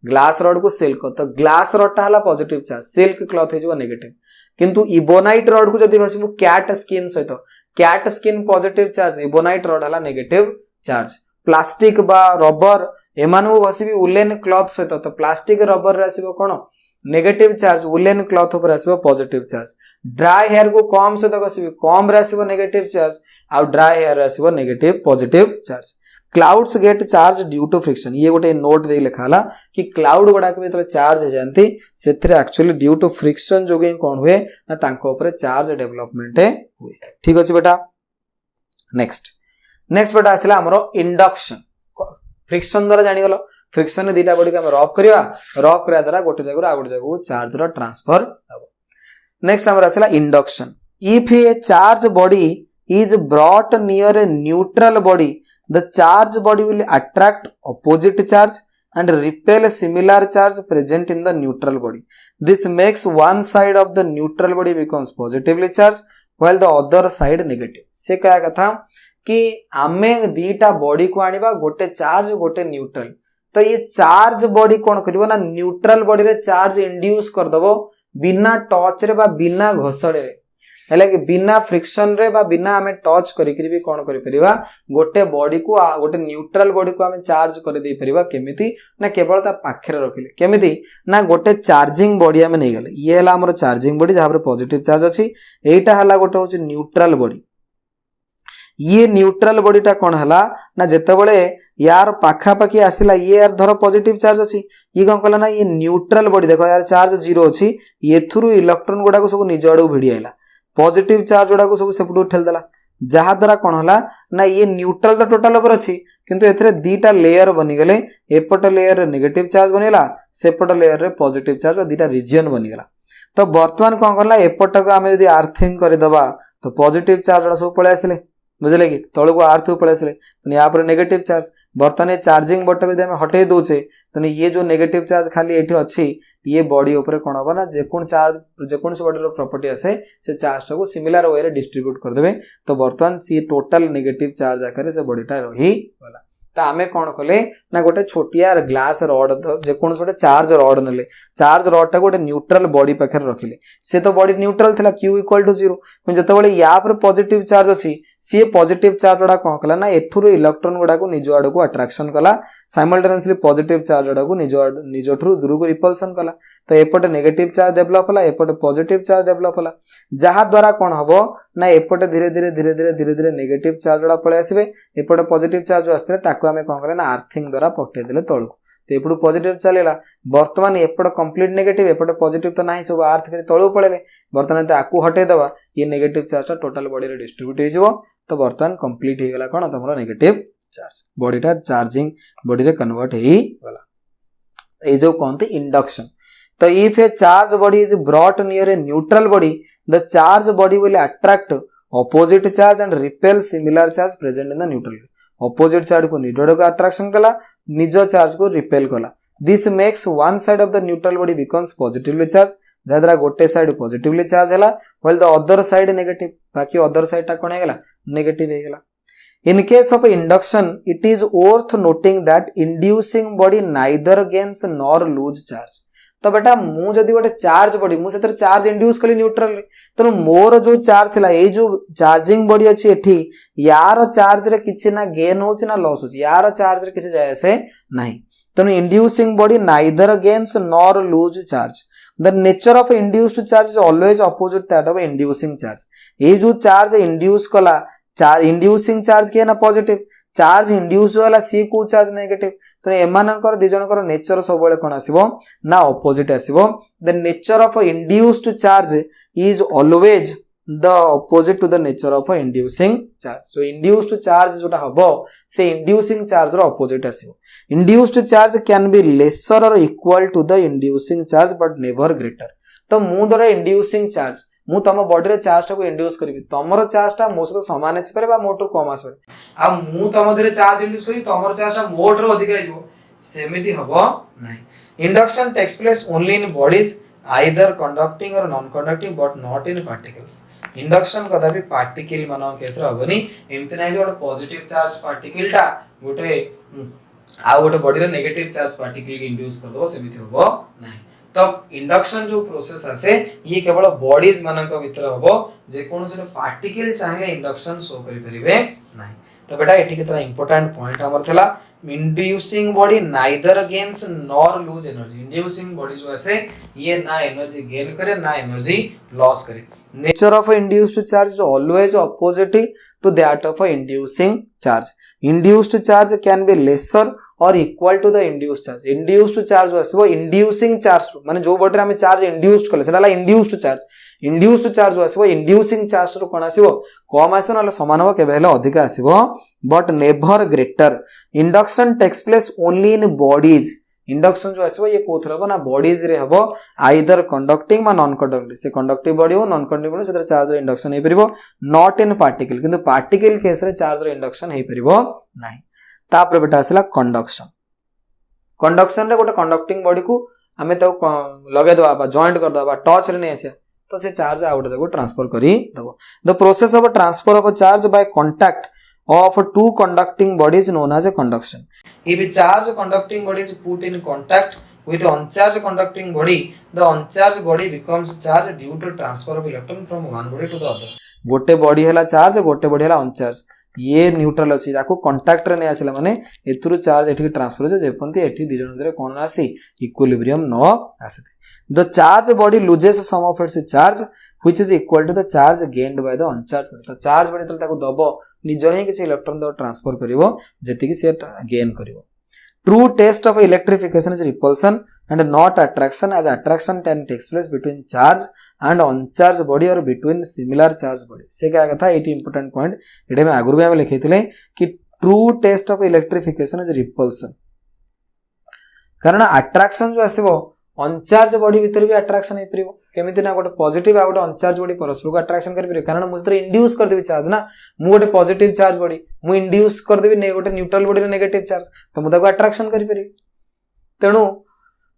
ग्लास रॉड को सिल्क तो ग्लास रॉड ता हला पॉजिटिव चार्ज सिल्क क्लॉथ हेजिबो नेगेटिव किंतु इबोनाइट रॉड को जदि घसिबो कैट स्किन सहित cat skin positive charge ebonite rod हला नेगेटिव चार्ज प्लास्टिक बा रबर एमानू घसीबी उलेन क्लॉथ सहित तो प्लास्टिक रबर रे आसीबो कोन नेगेटिव चार्ज उलेन क्लॉथ ऊपर आसीबो पॉजिटिव चार्ज ड्राई हेयर को कम सहित घसीबी कम रे आसीबो नेगेटिव चार्ज आ ड्राई हेयर रे आसीबो negative positive charge clouds get charge due to friction ये गोटे नोट दे लिखाला कि क्लाउड गुडा के भीतर चार्ज जानती सेथरे एक्चुअली ड्यू टू फ्रिक्शन जोगे कोन हुए ना तांको ऊपर चार्ज डेवलपमेंट हुए ठीक अछि बेटा नेक्स्ट बेटा आसिला हमरो इंडक्शन फ्रिक्शन द्वारा जानि गलो फ्रिक्शन ने दीटा बॉडी के हम रब करिया द्वारा गोटे जगह आ गोटे जगह चार्ज रो ट्रांसफर हबो नेक्स्ट हमर आसिला induction if a charge body is brought near a neutral body the charge body will attract opposite charge and repel similar charge present in the neutral body. This makes one side of the neutral body becomes positively charged while the other side negative. से क्या कथा कि आमे दीटा बॉडी को आनिबा गोटे चार्ज गोटे न्यूट्रल तो ये चार्ज बॉडी कोन करिवो ना न्यूट्रल बॉडी रे चार्ज इंड्यूस कर दबो बिना टच रे बा बिना घसड़े रे हेले कि बिना फ्रिक्शन रे बा बिना हमें टच करी भी कोन करि परिबा गोटे बॉडी को गोटे न्यूट्रल बॉडी को हमें चार्ज कर दे परिबा केमिति ना केवल ता पाखरे रखिले केमिति ना गोटे चार्जिंग बॉडी हमें नै गेले ये हला हमर चार्जिंग बॉडी जहां पर पॉजिटिव चार्ज अछि एटा हला गोटे होछि न्यूट्रल बॉडी ये न्यूट्रल बॉडी टा कोन हला ना जेतेबेले यार पाखा पाखी आसिला ये यार धर पॉजिटिव चार्ज अछि ये कोन कला ना ये न्यूट्रल बॉडी देखो यार चार्ज जीरो अछि ये थ्रू इलेक्ट्रॉन गुडा को सब निज आडू भिडी आइला पॉजिटिव चार्ज गुडा को सब सेपटू ठेल देला जहा द्वारा कोन हला ना ये न्यूट्रल तो टोटल ऊपर अछि किंतु एथरे दीटा लेयर बनि गेले एपट लेयर रे नेगेटिव चार्ज बनिला सेपट लेयर रे पॉजिटिव चार्ज दीटा रीजन बनि गेला तो वर्तमान कोन करला एपट को हमें यदि अर्थिंग कर दबा तो पॉजिटिव चार्ज गुडा सब पळे आसले बुझले कि तळ को अर्थ पळे आसले तो या पर नेगेटिव चार्ज वर्तमान चार्जिंग बट को यदि हम हटे दोचे तो ये जो नेगेटिव चार्ज खाली एठी अछि ये बॉडी ऊपर कोन होबा ना जेकोन से बॉडी रो प्रॉपर्टी आसे से चार्ज को सिमिलर वे रे डिस्ट्रीब्यूट कर देबे तो वर्तमान सी टोटल नेगेटिव चार्ज आकर से बॉडीटा रही वाला तो आमे कोन कले ना गोटे छोटिया ग्लास रॉड जेकोन से चार्ज रॉड नले चार्ज रॉड टा गोटे न्यूट्रल बॉडी पाखर रखिले से तो बॉडी न्यूट्रल थिला q = 0 पण जते बेले या पर पॉजिटिव चार्ज अछि सी पॉजिटिव चार्ज गुडा कोन कला ना एठुरु इलेक्ट्रॉन गुडा को निज आडू को अट्रैक्शन कला साइमल्टेनियसली पॉजिटिव चार्ज गुडा को निज ठुरु दूर को रिपल्सन कला तो एपटे नेगेटिव चार्ज डेवलप होला एपटे पॉजिटिव चार्ज डेवलप होला जहा द्वारा कोन हबो ना एपटे धीरे धीरे नेगेटिव चार्ज गुडा पळे आसीबे एपटे पॉजिटिव चार्ज जो आस्ते ताको हमें कोन करे ना अर्थिंग द्वारा पट्टे देले तळको तो एपटू पॉजिटिव चलेला वर्तमान एपट कंप्लीट नेगेटिव एपट पॉजिटिव तो नाही सब अर्थ करी तळो पळेले वर्तमान ते आकु हटे दबा ये नेगेटिव चार्ज टोटल बॉडी रे डिस्ट्रीब्यूट हे जिवो तो वर्तमान कंप्लीट हे गेला कोन तमरो नेगेटिव चार्ज बॉडीटा चार्जिंग बॉडी रे कन्वर्ट हे गला ए जो कोनते इंडक्शन तो if a charge body is brought near a neutral body the charge body will attract opposite charge and repel similar charge present in the neutral opposite charge को निजोड को अट्रैक्शन कला निजो चार्ज को रिपेल कला this makes one side of the neutral body becomes positively charge जदरा गोटे साइड पॉजिटिवली चार्ज हैला while the other side negative बाकी अदर साइड टा कोन हेगला नेगेटिव हेगला in case of induction it is worth noting that inducing body neither gains nor lose charge तो बेटा मु जदी गोटे चार्ज बॉडी मु सेतर चार्ज इंड्यूस कली न्यूट्रल रे तो मोर जो चार्ज थिला ए जो चार्जिंग बॉडी अछि एठी यार चार्ज रे किछि ना गेन होछि ना लॉस होछि यार चार्ज रे किछि जाय से नाही तो inducing body neither gains nor lose charge the nature of induced charge is always opposite that of inducing charge ए जो चार्ज इंड्यूस कला चार्ज इंड्यूसिंग चार्ज के ना पॉजिटिव चार्ज इंड्यूस वाला सी को चार्ज नेगेटिव तो एमानकर दि जनकर नेचर सब बेले कोन आसीबो ना ऑपोजिट आसीबो the nature of induced charge is always the opposite to the nature of inducing charge so induced charge जोटा हबो से इंड्यूसिंग चार्ज रो ऑपोजिट आसीबो induced charge can be lesser or equal to the inducing charge but never greater तो मु द्वारा इंड्यूसिंग चार्ज मु तम बॉडी रे चार्ज को इंड्यूस करबी तमरो चार्ज टा मो सहित समान आसी पारे बा मोटर कम आसी पारे आ मु तम देरे चार्ज इंड्यूस करी तमरो चार्ज टा मोटर अधिक आइजो सेमिति हबो नाही induction takes place only in bodies either conducting or non conducting but not in particles induction कदा भी पार्टिकल मानो केस हबनी एमति नाही जे पॉजिटिव चार्ज पार्टिकल टा गोटे आ गोटे बॉडी रे नेगेटिव चार्ज पार्टिकल के इंड्यूस करदो सेमिति हबो नाही तो इंडक्शन जो प्रोसेस आसे ये केवल बॉडीज मानक भीतर हबो जे कोन से पार्टिकल चाहे इंडक्शन शो करि परिबे नाही तो बेटा एठी केतरा इंपोर्टेंट पॉइंट हमर थला inducing body neither gains nor lose energy. Inducing body जो है ये ना एनर्जी गेन करे ना एनर्जी लॉस करे। Nature of induced charge is always opposite to that of inducing charge. Induced charge can be lesser or equal to the induced charge. Induced charge आसो इंड्यूसिंग चार्ज माने जो बॉडी में चार्ज इंड्यूस्ड कले सेटा इंड्यूस्ड चार्ज। इंड्यूस्ड चार्ज आसो इंड्यूसिंग चार्ज रो कोन आसीबो कम आसो ना समान हो केबे हेले अधिक आसीबो but never greater. Induction takes place only in bodies. Induction जो आसीबो ये कोथरे हो ना बॉडीज रे हबो आइदर कंडक्टिंग मा नॉन कंडक्टिंग। से कंडक्टिव बॉडी हो नॉन कंडक्टिव बॉडी सेतर चार्ज रे इंडक्शन हे परिबो नॉट इन पार्टिकल। किंतु पार्टिकल केस रे चार्ज रे इंडक्शन हे परिबो नाही। तापर बेटा आसला कंडक्शन। कंडक्शन रे गोटे कंडक्टिंग बॉडी को आमे तो लगे दबा बा जॉइंट कर दबा टच रे नै आसे तो से चार्ज आउट जगो ट्रांसफर करी दबो। The process of transfer of charge by contact of two conducting bodies known as a conduction. If a charged conducting body is put in contact with an uncharged conducting body, the uncharged body becomes charged due to transfer of electron from one body to the other. गोटे बॉडी हैला चार्ज गोटे बॉडी हैला अनचार्ज। ये न्यूट्रल अछि ताको कांटेक्ट रे नै आसिला माने एथुरु चार्ज एठी ट्रांसफर हो जे जेपंती एठी दि जन रे कोन आसी इक्विलिब्रियम न आसे। The charge body loses some of its charge which is equal to the charge gained by the uncharge body. तो चार्ज बॉडी ताको दबो निजर ही किसी इलेक्ट्रॉन दो ट्रांसफर करिवो जेतिकी से गेन करिवो। True test of electrification is repulsion and not attraction as attraction can takes place between charge and uncharge body or between similar charge body. से क्या कथा एटी इंपोर्टेंट पॉइंट एटे में आगुर भी हम लिखिथिले कि true test of electrification is repulsion. कारण अट्रैक्शन जो आसीबो अनचार्ज बॉडी भीतर भी अट्रैक्शन हे परिबो केमिति ना गोटे पॉजिटिव आ गोटे अनचार्ज बॉडी परस्पर को अट्रैक्शन कर परिबो। कारण मुझे इंड्यूस कर देबी चार्ज ना मु गोटे पॉजिटिव चार्ज बॉडी मु इंड्यूस कर देबी ने गोटे न्यूट्रल बॉडी रे नेगेटिव चार्ज तो मु ताको अट्रैक्शन कर परिबी। तेणु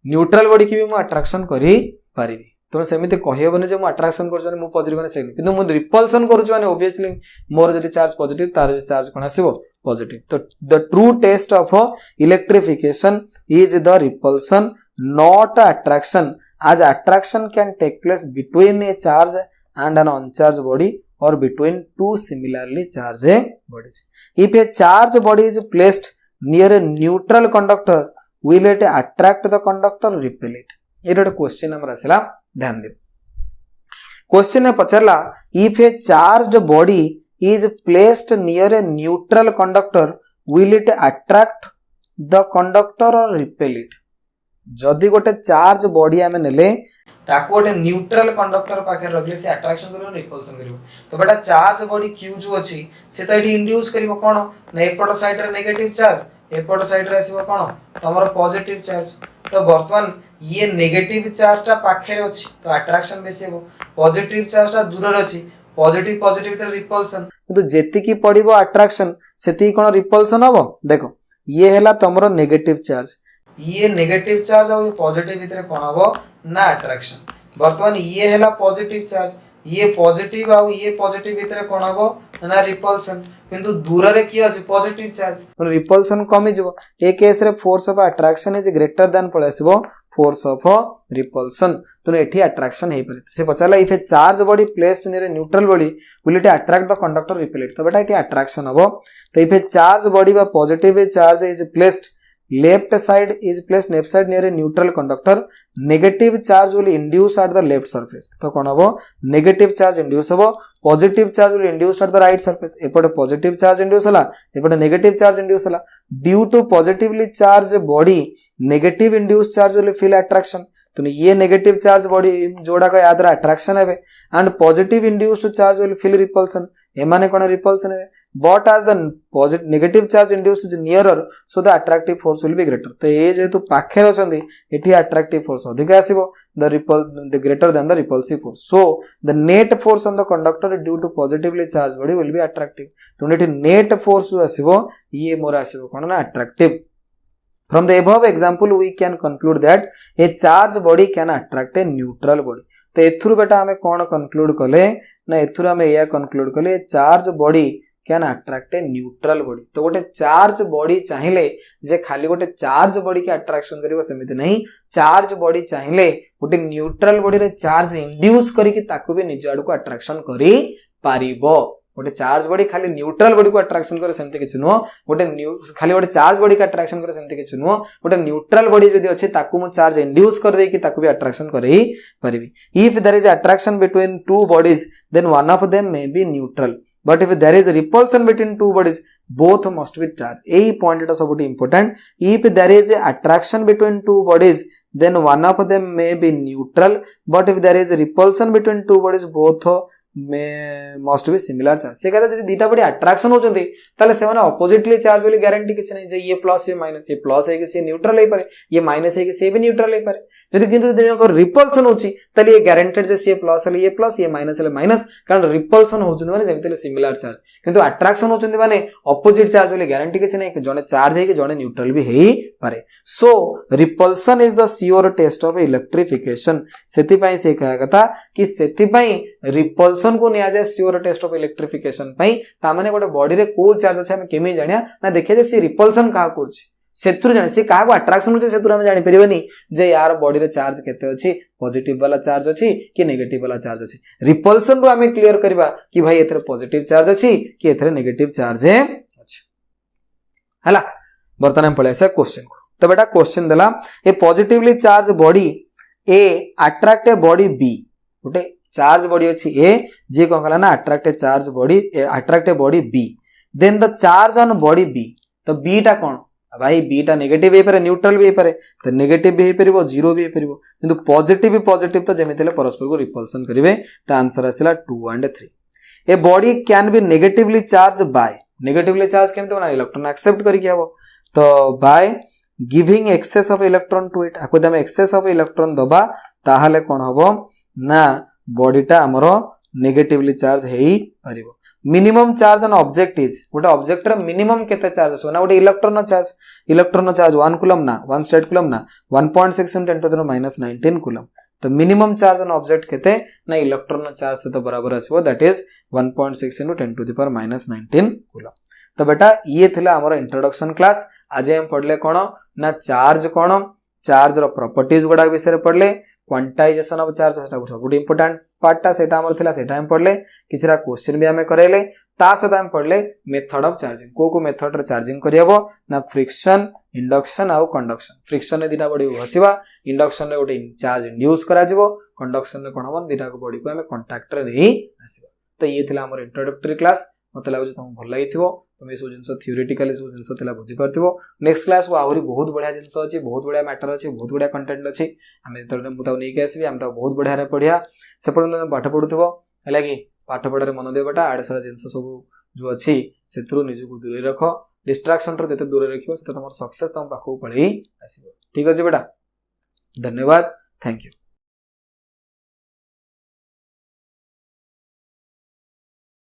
न्यूट्रल बॉडी की भी मु अट्रैक्शन करि परिबी। तो सेमिति कहिबोनी जे मु अट्रैक्शन करजने मु पॉजिटिव माने सेम किंतु मु रिपल्सन करूछु माने ऑब्वियसली मोर जदी चार्ज पॉजिटिव तार चार्ज कोन आसीबो पॉजिटिव। तो the true test of electrification is the repulsion not attraction as attraction can take place between a charge and an uncharged body or between two similarly charged bodies. If a charged body is placed near a neutral conductor will it attract the conductor or repel it? ये एक क्वेश्चन हमर आसला ध्यान दियो। क्वेश्चन ने पचरला if a charged body is placed near a neutral conductor will it attract the conductor or repel it? जदि गोटे चार्ज बॉडी आमे नेले ताको गोटे न्यूट्रल कंडक्टर पाखे रखले से अट्रैक्शन करिवो रिपल्सन करिवो। तो बेटा चार्ज बॉडी क्यू जो अछि से तो एठी इंड्यूस करिवो कोन ना एपट साइड रे नेगेटिव चार्ज एपट साइड रे आसीबो कोन तमरो पॉजिटिव चार्ज। तो वर्तमान ये नेगेटिव चार्ज ता पाखे रे अछि तो अट्रैक्शन बेसी हेबो पॉजिटिव चार्ज ता दूर रे अछि पॉजिटिव पॉजिटिव तो रिपल्सन किंतु जेति की पडिबो अट्रैक्शन सेति कोन रिपल्सन हबो। देखो ये हैला तमरो नेगेटिव चार्ज ये नेगेटिव चार्ज और ये पॉजिटिव भीतर कोन हबो ना अट्रैक्शन। वर्तमान ये हैला पॉजिटिव चार्ज ये पॉजिटिव आ ये पॉजिटिव भीतर कोन हबो ना रिपल्सन किंतु दूर रे की अछि पॉजिटिव चार्ज तो रिपल्सन कमी जबो। ए केस रे force of attraction is greater than पळेसिबो फोर्स ऑफ रिपल्सन तो एठी अट्रैक्शन हे परे। से पचाला if a charge body placed near a neutral body will it attract the conductor repel it. तो बेटा एठी अट्रैक्शन हबो। तो इफ ए चार्ज बॉडी बा positive charge is placed left side is placed left side near a neutral conductor negative charge will induce at the left surface। तो कोन हबो negative charge induce हबो positive charge will induce at the right surface। एपटे positive charge induce हला एपटे negative charge induce हला due to positively charged body negative induced charge will feel attraction। तो ये नेगेटिव चार्ज बॉडी जोड़ा का याद रहा अट्रैक्शन है and positive induced charge will feel repulsion एमाने कोन रिपल्सन है but as the positive negative charge induced is nearer so the attractive force will be greater. तो ये जेतु पाखे रचंदी एठी अट्रैक्टिव फोर्स अधिक आसीबो the greater than the repulsive force. So the net force on the conductor due to positively charge body will be attractive. तो एठी नेट फोर्स जो आसीबो ये मोर आसीबो कोन ना attractive. From the above example we can conclude that a charged body can attract a neutral body। तो एथुरु बेटा हमें कौन कंक्लूड कले ना एथुरु हमें या कंक्लूड कले charge body can attract A neutral body. तो गोटे चार्ज बॉडी चाहिए जे खाली गोटे चार्ज बॉडी के अट्रैक्शन करिवो सेमिति नहीं चार्ज बॉडी चाहिए गोटे न्यूट्रल बॉडी रे चार्ज इंड्यूस करिकि ताकू भी निज आडू को अट्रैक्शन करि पारिबो। गोटे चार्ज बॉडी खाली न्यूट्रल बॉडी को अट्रैक्शन करे सेमते किछ नुह गोटे खाली गोटे चार्ज बॉडी का अट्रैक्शन करे सेमते किछ नुह गोटे न्यूट्रल बॉडी जदी अछि ताकू मु चार्ज इंड्यूस कर दे कि ताकू भी अट्रैक्शन करे ही परिबी if there is attraction between two bodies then one of them may be neutral but if there is repulsion between two bodies both must be charged एही पॉइंट टा सबुटी important if there is a attraction between two bodies then one of them may be neutral but if there is repulsion between two bodies both must be similar charge से कहता जदी दीटा बॉडी अट्रैक्शन होचंती ताले से माने ऑपोजिटली चार्ज बोली गारंटी किछ नै जे ये प्लस ये माइनस ये प्लस है कि से न्यूट्रल है पारे ये माइनस है कि से भी न्यूट्रल है पारे यदि किंतु दिनो को रिपल्सन होची ताले ये गारंटेड जे से प्लस है ये प्लस ये माइनस है माइनस कारण रिपल्सन होचंती माने जेमितले सिमिलर चार्ज किंतु अट्रैक्शन होचंती माने ऑपोजिट चार्ज बोली गारंटी किछ नै जने चार्ज है कि जने न्यूट्रल भी हेई पारे so repulsion is the sure test of electrification सेति पई से कहा कथा कि सेति पई रिपल्सन को निया जाय श्योर टेस्ट ऑफ इलेक्ट्रिफिकेशन पई ता माने गोटे बॉडी रे को चार्ज अछि हम केमे जानिया ना देखिए जे से रिपल्सन का करछि सेतुर जानि से का को अट्रैक्शन होछि सेतुर हम जानि परिबनी जे यार बॉडी रे चार्ज केते अछि पॉजिटिव वाला चार्ज अछि कि नेगेटिव वाला चार्ज अछि रिपल्सन रो हमें क्लियर करबा कि भाई एथरे पॉजिटिव चार्ज अछि कि एथरे नेगेटिव चार्ज अछि हला बर्तन हम पळे से क्वेश्चन को तो बेटा क्वेश्चन देला a positively charge body A attract a body B गोटे चार्ज बॉडी अछि ए जे कोन कला ना attract a charge body attract a body B then the charge on body B तो बी टा कोन भाई बी टा नेगेटिव हे पारे न्यूट्रल भी हे पारे तो नेगेटिव भी हे परिबो जीरो भी हे परिबो किंतु पॉजिटिव तो जेमितिले परस्पर को रिपल्सन करिवे त आंसर आसिला 2 and 3 a body can be negatively charge by negatively charge केमते बना इलेक्ट्रॉन एक्सेप्ट करिके हबो तो by giving excess of electron to it आको हम एक्सेस ऑफ इलेक्ट्रॉन दबा ताहाले कोन हबो ना बॉडी टा हमरो नेगेटिवली चार्ज हेई परिबो minimum charge on object is गोटे ऑब्जेक्ट रे मिनिमम केते चार्ज असो ना गोटे इलेक्ट्रॉन चार्ज 1 कूलम ना 1 स्टेट कूलम ना 1.6 × 10⁻19 कूलम तो मिनिमम चार्ज ऑन ऑब्जेक्ट केते ना इलेक्ट्रॉन चार्ज से तो बराबर आसीबो दैट इज 1.6 × 10⁻19 कूलम तो बेटा ये थिला हमर इंट्रोडक्शन क्लास आज हम पढ़ले कोन ना चार्ज रो प्रॉपर्टीज गुडा विषय पढ़ले क्वांटाइजेशन ऑफ चार्ज सेटा सब इंपोर्टेंट पार्टा सेटा हमर थिला सेटा हम पढ़ले किछरा क्वेश्चन भी हमें करेले ता सदा हम पढ़ले मेथड ऑफ चार्जिंग को मेथड रे चार्जिंग करियबो ना फ्रिक्शन इंडक्शन आउ कंडक्शन फ्रिक्शन रे दिना बॉडी घसिबा इंडक्शन रे गोटे चार्ज इंड्यूस करा जिवो कंडक्शन रे कोन हम दिना को बॉडी को हमें कांटेक्ट रे देई आसीबा तो ये थिला हमर इंट्रोडक्टरी क्लास मते लागो तुम भल लागिथिबो तुम सब जिनस थियोरेटिकली सब जिनस थिला बुझी परथिबो नेक्स्ट क्लास को आहुरी बहुत बढ़िया जिनस अछि बहुत बढ़िया मैटर अछि बहुत बढ़िया कंटेंट अछि हमें तळे मुताव नै के आसीबी हम त बहुत बढ़िया रे पढिया से पर्यंत पाठ पढुथिबो हला कि पाठ पढारे मन दे बेटा आडे सारा जिनस सब जो अछि सेथरो निजु को दूर रखो डिस्ट्रैक्शन रो जते दूर रखियो सेते तमर सक्सेस तम पाखो पळेई आसीबो ठीक अछि बेटा धन्यवाद थैंक यू।